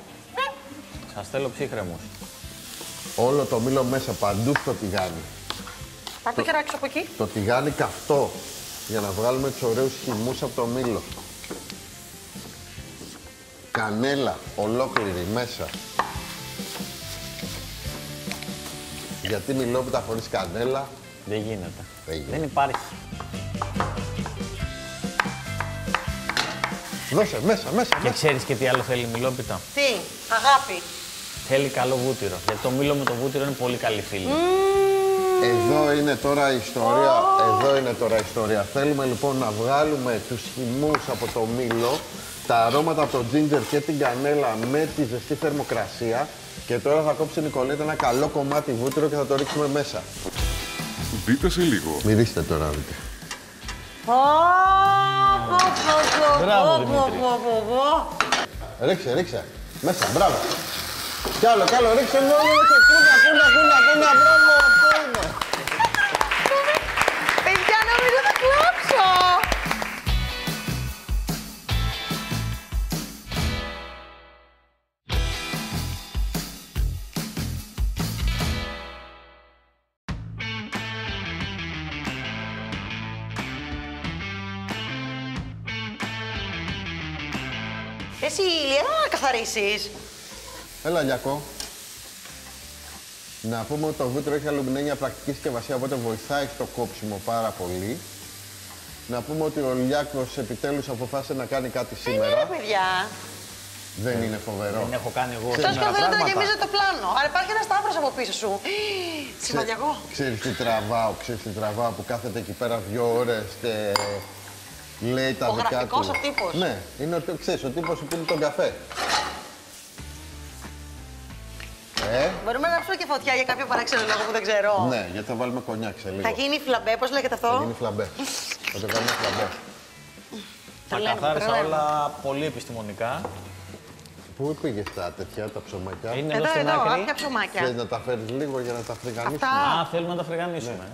Σας θέλω ψύχρεμους. Όλο το μήλο μέσα, παντού στο τηγάνι. Πάρ' το χεράκι σου από εκεί. Το τηγάνι καυτό, για να βγάλουμε τους ωραίους χυμούς από το μήλο. Κανέλα, ολόκληρη μέσα. Γιατί μιλόπιτα χωρίς κανέλα. Δεν γίνεται. Δεν υπάρχει. Δώσε, μέσα. Και ξέρεις και τι άλλο θέλει μιλόπιτα. Τι, αγάπη. Θέλει καλό βούτυρο. Γιατί το μήλο με το βούτυρο είναι πολύ καλή φίλη. Εδώ είναι τώρα η ιστορία. Θέλουμε λοιπόν να βγάλουμε τους χυμούς από το μήλο, τα αρώματα από το ginger και την κανέλα με τη ζεστή θερμοκρασία. Και τώρα θα κόψει η Νικολέτα ένα καλό κομμάτι βούτυρο και θα το ρίξουμε μέσα. Δείτε σε λίγο. Μυρίστε τώρα, δείτε. Μπράβο, Δημήτρη. Ρίξε. Μέσα, μπράβο. Κι άλλο, ρίξε μόνο, κούνα, μπράβο, αυτό είναι. Παιδιά, νομίζω θα κλάψω. Εσύ, Ηλία, να καθαρίσεις. Έλα, Λιακό. Να πούμε ότι το βούτυρο έχει αλουμινένια πρακτική συσκευασία, οπότε βοηθάει στο κόψιμο πάρα πολύ. Να πούμε ότι ο Λιάκος επιτέλους αποφάσισε να κάνει κάτι σήμερα. Ναι, παιδιά. Δεν είναι φοβερό. Δεν έχω κάνει εγώ Αυτός σήμερα καθόλου να πράγματα. γεμίζει το πλάνο. Άρα υπάρχει ένα σταύρος από πίσω σου. Σημαντικό. Ξέρεις τι τραβάω, που κάθεται εκεί πέρα 2 ώρες και λέει τα Ο δικά του. γραφικός ο τύπος. Ναι, είναι ο τύπος που πίνει τον καφέ. Μπορούμε να ρίξουμε και φωτιά για κάποιο παράξενο λόγο που δεν ξέρω. Ναι, γιατί θα βάλουμε κονιάκ σε λίγο. Θα γίνει φλαμπέ, πώς λέγεται αυτό. Θα γίνει φλαμπέ. Θα το κάνουμε φλαμπέ. Τα καθάρισα όλα πολύ επιστημονικά. Πού πήγες τα τέτοια, τα ψωμάκια. Είναι Εδώ, στην άκρη. άπια ψωμάκια. Θες να τα φέρεις λίγο για να τα φρυγανίσουμε. Αυτά. Α, θέλουμε να τα φρυγανίσουμε.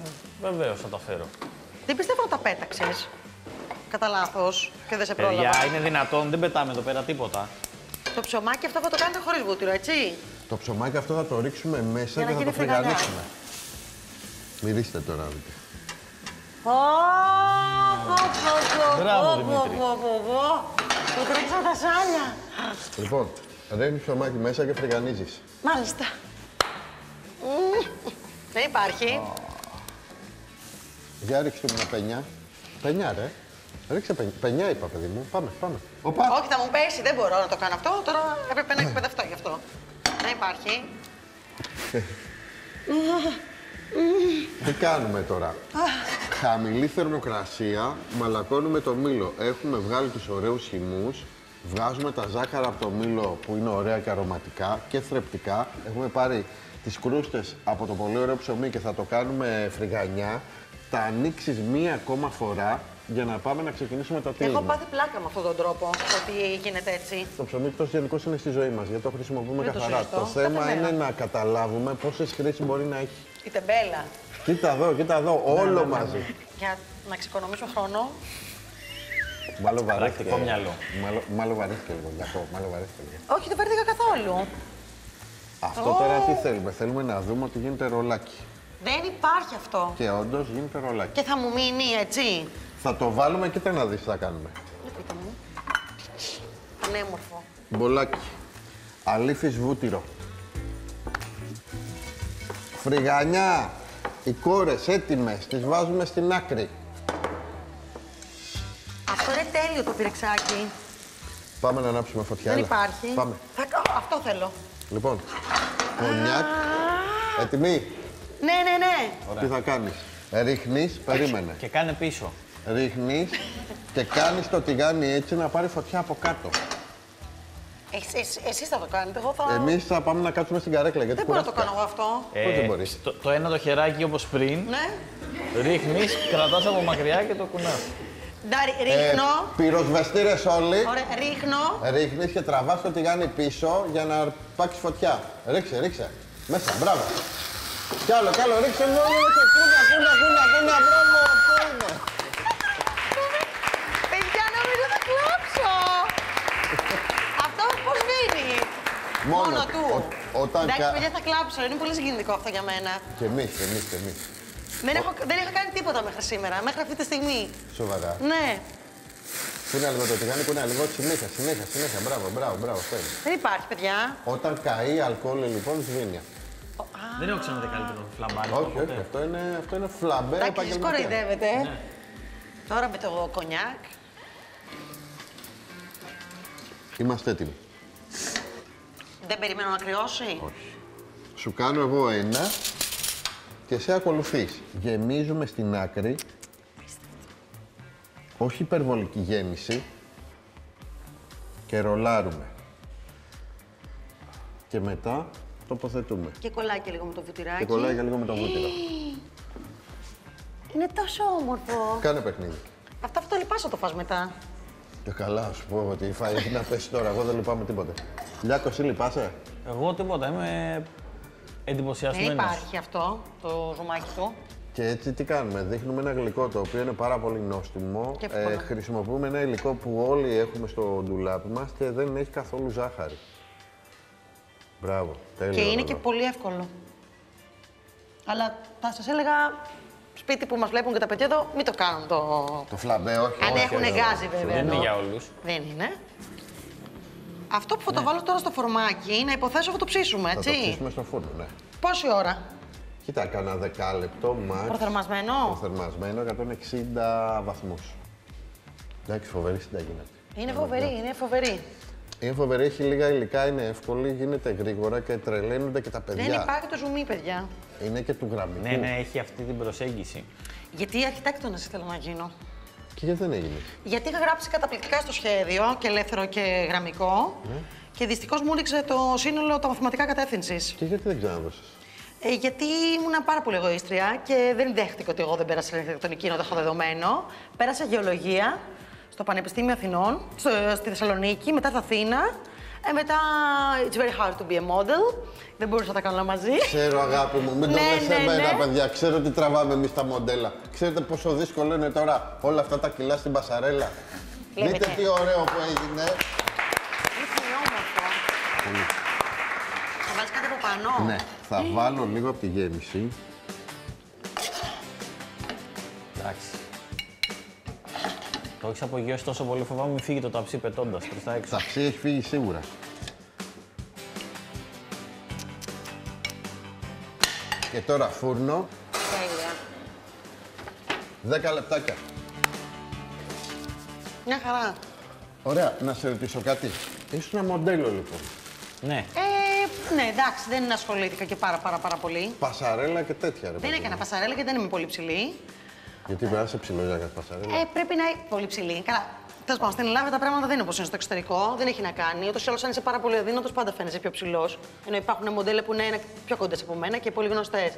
Βεβαίως θα τα φέρω. Δεν πιστεύω να τα πέταξες. Κατά λάθος και δεν σε πρόλαβα. Παιδιά, είναι δυνατόν, δεν πετάμε εδώ πέρα τίποτα. Το ψωμάκι αυτό θα το κάνετε χωρίς βούτυρο, έτσι. Το ψωμάκι αυτό θα το ρίξουμε μέσα Για να και θα γίνει το φρυγανιά. φρυγανίσουμε. Μυρίστε τώρα, δείτε. Μπράβο, Δημήτρη. Μου τρέξαν τα σάλια. Λοιπόν, ρίχνεις ψωμάκι μέσα και φρυγανίζεις. Μάλιστα. Δεν υπάρχει. Για ρίξτε μου μια πενιά. Πενιά, ρε. Ρίξε πενιά, είπα, παιδί μου. Πάμε. Οπα. Όχι, θα μου πέσει, δεν μπορώ να το κάνω αυτό. Τώρα έπρεπε να εκπαιδευτώ γι' αυτό. Δεν υπάρχει. Τι κάνουμε τώρα. Χαμηλή θερμοκρασία, μαλακώνουμε το μήλο. Έχουμε βγάλει τους ωραίους χυμούς. Βγάζουμε τα ζάχαρα από το μήλο που είναι ωραία και αρωματικά και θρεπτικά. Έχουμε πάρει τις κρούστες από το πολύ ωραίο ψωμί και θα το κάνουμε φρυγανιά. Τα ανοίξεις μία ακόμα φορά για να πάμε να ξεκινήσουμε το τύλιγμα. Έχω πάθει πλάκα με αυτόν τον τρόπο, ότι γίνεται έτσι. Το ψωμί εκτός γενικώς είναι στη ζωή μας, γιατί το χρησιμοποιούμε Δεν το καθαρά. συζητώ. Το θέμα Κάθε είναι μέρα. να καταλάβουμε πόσες χρήσεις μπορεί να έχει. Η τεμπέλα. Κοίτα εδώ, όλο μαζί. Για να ξεκονομήσω χρόνο. Μάλλον βαρέθηκε. Πρακτικό μυαλό. Μάλλον βαρέθηκε λίγο, Γιακώ, μάλλον βαρέθηκε λίγο. Όχι, δεν βαρύθηκα καθόλου. Αυτό τώρα τι θέλουμε, θέλουμε να δούμε ότι γίνεται ρολάκι. Δεν υπάρχει αυτό. Και όντως γίνεται ρολάκι. Και θα μου μείνει έτσι. Θα το βάλουμε, κοίτα να δεις τι θα κάνουμε. Για πείτε μου. Πανέμορφο. Μπολάκι. Αλήφης βούτυρο. Φρυγανιά. Οι κόρες έτοιμες, τις βάζουμε στην άκρη. Αυτό είναι τέλειο το πυρεξάκι. Πάμε να ανάψουμε φωτιά. Δεν έλα. υπάρχει. Πάμε. Αυτό θέλω. Λοιπόν, κονιάκ. Έτοιμοι. Ναι. Τι θα κάνεις. Ρίχνεις, περίμενε. Και κάνε πίσω. Ρίχνεις και κάνεις το τηγάνι έτσι να πάρει φωτιά από κάτω. Εσείς θα το κάνετε, εγώ θα... Εμείς θα πάμε να κάτσουμε στην καρέκλα γιατί Δεν μπορώ να το κουράστηκα. κάνω εγώ αυτό. Πώς δεν μπορείς. Το ένα το χεράκι όπως πριν, Ναι. ρίχνεις, κρατάς από μακριά και το κουνάς. Ρίχνω. Πυροσβεστήρες όλοι. Ωραία, ρίχνω. Ρίχνεις και τραβάς το τηγάνι πίσω για να αρπάξεις φωτιά. Ρίξε. Μέσα, μπράβο. Κι άλλο, ρίξε μόνο, κούνα, μπράβο, αυτό είναι. κλάψω. Αυτό πώς δίνει. Μόνο του. Εντάξει, παιδιά, θα κλάψω. Είναι πολύ συγκινητικό αυτό για μένα. Και εμείς. Δεν είχα κάνει τίποτα μέχρι σήμερα, μέχρι αυτή τη στιγμή. Σοβαρά. Ναι. Κούνα λίγο το τηγάνι, κούνα λίγο. Συνέχεια. Μπράβο. Δεν υπάρχει, παιδιά. Όταν καεί αλκοόλ, λοιπόν, σβήνει. Δεν έχω ξαναδεί καλύτερο φλαμπάρι. Όχι, αυτό είναι φλαμπέ. Εντάξει, εσείς κοροϊδεύετε. Ναι. Τώρα με το κονιάκ. Είμαστε έτοιμοι. Δεν περιμένω να κρυώσει. Όχι. Σου κάνω εγώ ένα και σε ακολουθείς. Γεμίζουμε στην άκρη. Όχι υπερβολική γέμιση. Και ρολάρουμε. Και μετά τοποθετούμε. Και κολλάει και λίγο με το βουτυράκι. Και κολλάει και λίγο με το βούτυρο. Είναι τόσο όμορφο. Κάνε παιχνίδι. Αυτό λυπάσαι το φας μετά. Και καλά, σου πω ότι φάει να πέσει τώρα. Εγώ δεν λυπάμαι τίποτε. Λιάκο, εσύ λυπάσαι? Εγώ τίποτα. Είμαι εντυπωσιασμένος. Δεν υπάρχει αυτό το ζουμάκι του. Και έτσι τι κάνουμε, δείχνουμε ένα γλυκό το οποίο είναι πάρα πολύ νόστιμο. Χρησιμοποιούμε ένα υλικό που όλοι έχουμε στο ντουλάπι μας και δεν έχει καθόλου ζάχαρη. Μπράβο, τέλειο. Και είναι και πολύ εύκολο. Αλλά θα σας έλεγα, σπίτι που μας βλέπουν και τα παιδιά εδώ, μην το κάνουν το φλαμπέ, όχι. Αν έχουν γκάζι βέβαια. Δεν είναι για όλους. Δεν είναι. Αυτό που θα το βάλω τώρα στο φορμάκι, να υποθέσω θα το ψήσουμε, έτσι. Θα το ψήσουμε στο φούρνο, ναι. Πόση ώρα? Κοίτα, κάνα 10 λεπτό max. Προθερμασμένο? Προθερμασμένο, 160 βαθμούς. Εντάξει, φοβερή συνταγή είναι αυτή. Είναι φοβερή, είναι φοβερή. Είναι φοβερή, έχει λίγα υλικά, είναι εύκολη, γίνεται γρήγορα και τρελαίνονται και τα παιδιά. Δεν υπάρχει το ζουμί, παιδιά. Είναι και του γραμμικού. Ναι, έχει αυτή την προσέγγιση. Γιατί αρχιτέκτονας ήθελα να γίνω. Και γιατί δεν έγινε? Γιατί είχα γράψει καταπληκτικά στο σχέδιο και ελεύθερο και γραμμικό. Και δυστυχώς μου έριξε το σύνολο τα μαθηματικά κατεύθυνσης. Και γιατί δεν ξαναδώσεις? Γιατί ήμουν πάρα πολύ εγωίστρια και δεν δέχτηκα ότι εγώ δεν πέρασα αρχιτεκτονική, ενώ το έχω δεδομένο. Πέρασα γεωλογία στο Πανεπιστήμιο Αθηνών, στη Θεσσαλονίκη, μετά στην Αθήνα. Μετά, it's very hard to be a model. Δεν μπορούσα να τα κάνω μαζί. Ξέρω, αγάπη μου, μην το λες εμένα, παιδιά. Ξέρω τι τραβάμε εμείς τα μοντέλα. Ξέρετε πόσο δύσκολο είναι τώρα όλα αυτά τα κιλά στην πασαρέλα. Δείτε τι ωραίο που έγινε. Είναι όμορφο. Θα βάλεις κάτι από πάνω? Ναι, θα βάλω λίγο από τη γέμιση. Εντάξει. Το έχεις απογειώσει τόσο πολύ, φοβάμαι μην φύγει το ταψί πετώντας προς τα έξω. Το ταψί έχει φύγει σίγουρα. Και τώρα φούρνο. Τέλεια. 10 λεπτάκια. Μια χαρά. Ωραία, να σε ρωτήσω κάτι. Ήσουν ένα μοντέλο λοιπόν. Ναι. Ναι, εντάξει, δεν ασχολήθηκα και πάρα πολύ. Πασαρέλα και τέτοια, ρε. Δεν έκανα πασαρέλα γιατί δεν είμαι πολύ ψηλή. Γιατί πρέπει να είσαι ψηλό για να κάνεις πασαρέλα. Πρέπει να είναι πολύ ψηλή. Καλά. Τέλος πάντων, στην Ελλάδα τα πράγματα δεν είναι όπως είναι στο εξωτερικό. Δεν έχει να κάνει. Ούτως ή άλλως, αν είσαι πάρα πολύ αδύνατος, πάντα φαίνεσαι πιο ψηλός. Ενώ υπάρχουν μοντέλα που είναι πιο κοντές από μένα και πολύ γνωστές.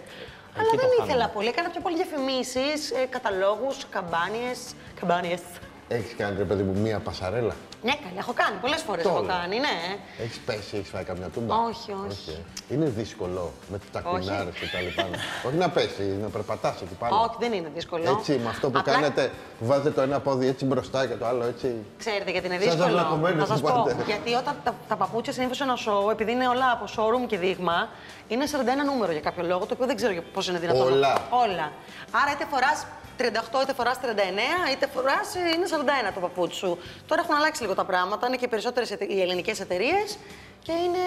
Αλλά δεν ήθελα πολύ. Έκανα πιο πολύ διαφημίσεις, καταλόγους, καμπάνιες. Έχεις κάνει, ρε παιδί μου, μία πασαρέλα? Ναι, καλή, έχω κάνει. Πολλές φορές έχω κάνει, ναι. Έχεις πέσει, έχεις φάει καμιά τούμπα? Όχι. Είναι δύσκολο με τα κουνάρες και τα λοιπά. Όχι να πέσει, να περπατάς εκεί πάνω. Όχι, δεν είναι δύσκολο. Έτσι, με αυτό που κάνετε, που βάζετε το ένα πόδι έτσι μπροστά και το άλλο έτσι. Ξέρετε γιατί είναι δύσκολο? Να σας πω. Γιατί όταν τα παπούτσια συνήθως σε ένα σοου, επειδή είναι όλα από showroom και δείγμα, είναι 41 νούμερο για κάποιο λόγο, το οποίο δεν ξέρω πώς είναι δυνατόν. Όλα. Άρα είτε φοράς 38, είτε φοράς 39, είτε φοράς είναι 41 το παπούτσι σου. Τώρα έχουν αλλάξει λίγο τα πράγματα, είναι και περισσότερες οι ελληνικές εταιρείες και είναι.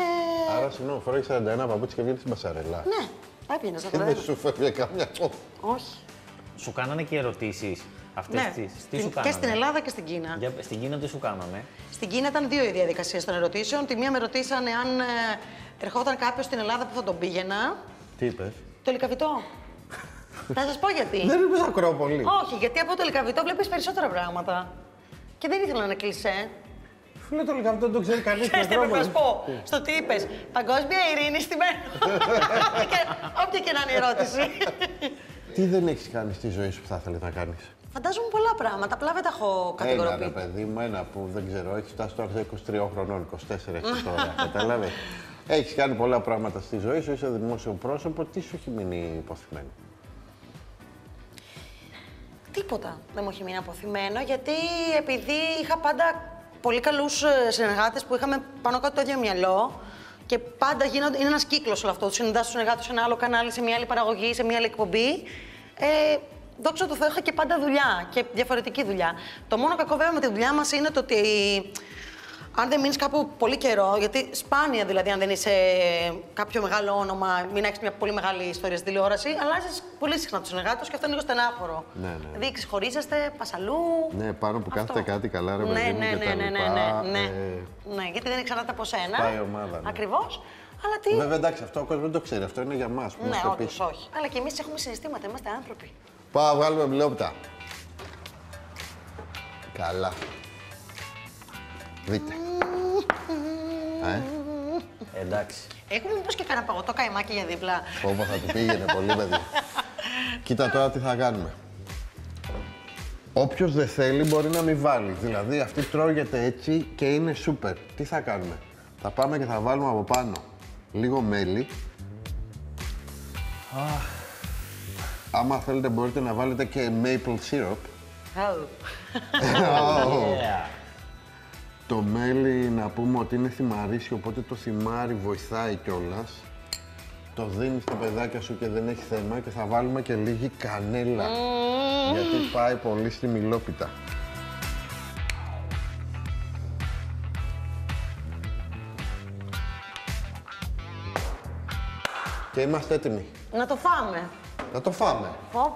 Άρα, συγγνώμη, φοράει 41 παπούτσι και βγαίνει στην πασαρέλα. Ναι, έπαιρνε σε αυτό. Και δεν σου φεύγει καμιά κόμμα. Όχι. Σου κάνανε και ερωτήσεις αυτές τι σου κάνανε? Και στην Ελλάδα και στην Κίνα. Στην Κίνα τι σου κάνανε? Στην Κίνα ήταν δύο οι διαδικασίες των ερωτήσεων. Τη μία με ρωτήσανε αν ερχόταν κάποιος στην Ελλάδα που θα τον πήγαινα. Τι είπες? Το λικαβητό. Θα σας πω γιατί. Δεν είπες Ακρόπολη. Όχι, γιατί από το λικαβητό βλέπεις περισσότερα πράγματα. Και δεν ήθελα να κλεισέ. Φίλε, το λικαβητό δεν το ξέρει κανείς. Ξέρεις τι έπρεπε να σου πω? Στο τι είπες? Παγκόσμια ειρήνη στη μέρα. Όποια και να είναι η ερώτηση. Τι δεν έχεις κάνει στη ζωή σου που θα ήθελες να κάνεις? Φαντάζομαι πολλά πράγματα, απλά δεν τα έχω κατηγοροποιήσει. Ένα, ρε παιδί μου, ένα που δεν ξέρω, έχεις φτάσει τώρα σε 23 χρονών, 24 έχεις τώρα, καταλάβες. Έχεις κάνει πολλά πράγματα στη ζωή σου, είσαι δημόσιο πρόσωπο, τι σου έχει μείνει υποθυμένο? Τι Τίποτα δεν μου έχει μείνει αποθυμένο, γιατί επειδή είχα πάντα πολύ καλούς συνεργάτες που είχαμε πάνω κάτω το ίδιο μυαλό και πάντα είναι ένας κύκλος όλο αυτό. Του συναντάς τους συνεργάτες σε ένα άλλο κανάλι, σε μια άλλη παραγωγή, σε μια άλλη εκπομπή. Δόξα τω Θεώ, είχα και πάντα δουλειά και διαφορετική δουλειά. Το μόνο κακό βέβαια με τη δουλειά μας είναι το ότι αν δεν μείνεις κάπου πολύ καιρό, γιατί σπάνια δηλαδή αν δεν είσαι κάποιο μεγάλο όνομα, μην έχεις μια πολύ μεγάλη ιστορία στην τηλεόραση, αλλάζεις πολύ συχνά τους συνεργάτες και αυτό είναι λίγο στενάχωρο. Ναι. Δηλαδή ξεχωρίζεστε, πας αλλού. Ναι, πάνω που κάθεται κάτι καλά, ρε παιδί μου, και τα λοιπά. Ναι, γιατί δεν εξαρτάται από σένα. Πάει η ομάδα. Ναι. Ακριβώς. Αλλά τι. Βέβαια, εντάξει, αυτό ο κόσμος δεν το ξέρει. Αυτό είναι για μας. Ναι, όντως όχι. Αλλά και εμείς έχουμε συναισθήματα, είμαστε άνθρωποι. Πάω, βγάλουμε μπλόπτα. Καλά. Δείτε. Εντάξει. Έχουμε μήπως και κανένα παγωτό καϊμάκι για δίπλα. Όπω θα του πήγαινε πολύ, παιδί. Κοίτα τώρα τι θα κάνουμε. Όποιος δεν θέλει μπορεί να μην βάλει. Δηλαδή αυτή τρώγεται έτσι και είναι σούπερ. Τι θα κάνουμε. Θα πάμε και θα βάλουμε από πάνω λίγο μέλι. Άμα θέλετε μπορείτε να βάλετε και maple syrup. Το μέλι να πούμε ότι είναι θυμαρίσιο, οπότε το θυμάρι βοηθάει κιόλας. Το δίνεις στα παιδάκια σου και δεν έχει θέμα και θα βάλουμε και λίγη κανέλα. Γιατί πάει πολύ στη μιλόπιτα. Και είμαστε έτοιμοι. Να το φάμε. Να το φάμε. Πω.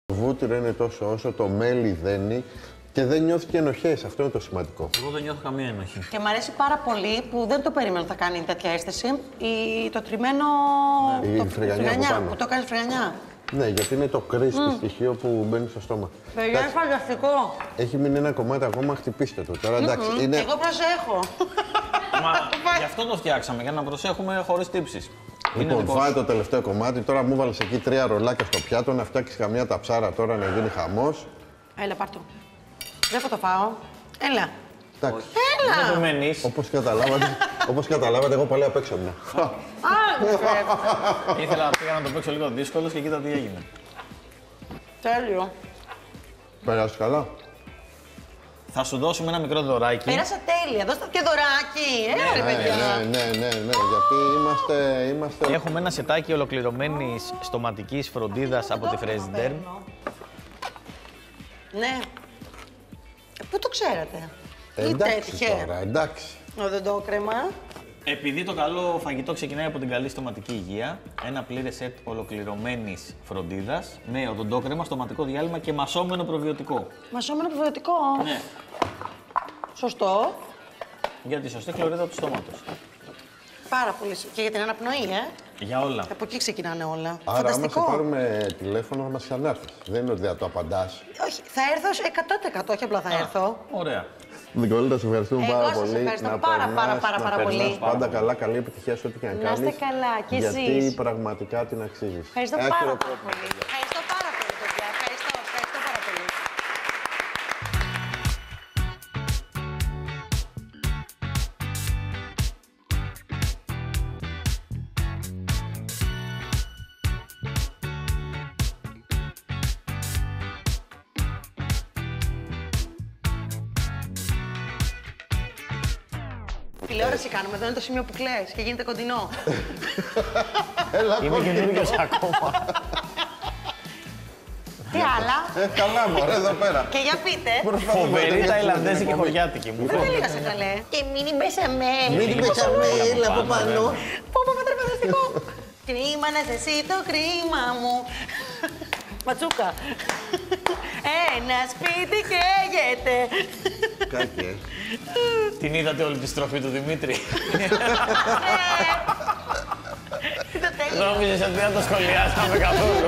Το βούτυρο είναι τόσο όσο το μέλι δένει και δεν νιώθει και ενοχές. Αυτό είναι το σημαντικό. Εγώ δεν νιώθω καμία ενοχή. Και μου αρέσει πάρα πολύ που δεν το περίμενα ότι θα κάνει τέτοια αίσθηση. Το τριμμένο. Ναι. Η φρυγανιά που το κάνει φρυγανιά. Ναι, γιατί είναι το crispy στοιχείο που μπαίνει στο στόμα. Παιδιά, είναι φανταστικό. Έχει μείνει ένα κομμάτι ακόμα, χτυπήστε το. Τώρα εντάξει, είναι. Εγώ προσέχω. Μα γι' αυτό το φτιάξαμε, για να προσέχουμε χωρίς τύψεις. Λοιπόν, φάει το τελευταίο κομμάτι. Τώρα μου βάλεις εκεί 3 ρολάκια στο πιάτο, να φτιάξεις καμιά ταψάρα τώρα να γίνει χαμός. Έλα, πάρ' το. Δεν θα το φάω. Έλα. Εντάξει. Έλα. Δεν περιμένεις. Όπως καταλάβατε, εγώ πάλι απ' έξω ήμουν. Ήθελα να το παίξω λίγο δύσκολο και κοίτα τι έγινε. Τέλειο. Πέρασες καλά. Θα σου δώσουμε ένα μικρό δωράκι. Πέρασα τέλεια. Δώστε και δωράκι. Έλα, ρε παιδιά. Ναι, γιατί είμαστε... Έχουμε ένα σετάκι ολοκληρωμένης στοματικής φροντίδας από τη Fresh Derm. Ναι. Πού το ξέρατε. Εντάξει τώρα, εντάξει. Οδοντόκρεμα. Επειδή το καλό φαγητό ξεκινάει από την καλή στοματική υγεία, ένα πλήρες σετ ολοκληρωμένης φροντίδας με οδοντόκρεμα, στοματικό διάλειμμα και μασόμενο προβιωτικό. Μασόμενο προβιωτικό. Ναι. Σωστό. Για τη σωστή χλωρίδα του στόματος. Πάρα πολύ. Και για την αναπνοή, Για όλα. Από εκεί ξεκινάνε όλα. Άρα, Φανταστικό. άμα σε πάρουμε τηλέφωνο, θα μας ξανάρθεις. Δεν είναι ότι δεν το απαντάς. Όχι, θα έρθω 100%, όχι απλά θα έρθω. Ωραία. Νικολέτα, σε ευχαριστούμε πάρα πολύ. Εγώ σας ευχαριστώ πάρα πολύ. Πάντα καλά, καλή επιτυχία σε ό,τι και αν κάνεις. Να είστε καλά, κι εσείς. Γιατί πραγματικά την αξίζεις. Ευχαριστώ πάρα πολύ. Ευχαριστώ πάρα πολύ, παιδιά. Ευχαριστώ πάρα πολύ. Τηλεόραση κάνουμε, εδώ είναι το σημείο που κλαις και γίνεται κοντινό. Έλα, Είμαι καινούργιος ακόμα. Τι άλλα. Καλά, μωρέ, εδώ πέρα. Και για πείτε. Φοβερή ταϊλανδέζικη χωριάτικη. Δεν τελείωσε καλέ. Και μίνι μπεσαμέλ. Μίνι μπεσαμέλ από πάνω. Πω, φανταστικό. Κρίμα να είσαι εσύ το κρίμα μου. Ματσούκα. Ένα σπίτι καίγεται. Κάκε. Την είδατε όλη τη στροφή του Δημήτρη. Νόμιζες ότι δεν το σχολιάσαμε καθόλου.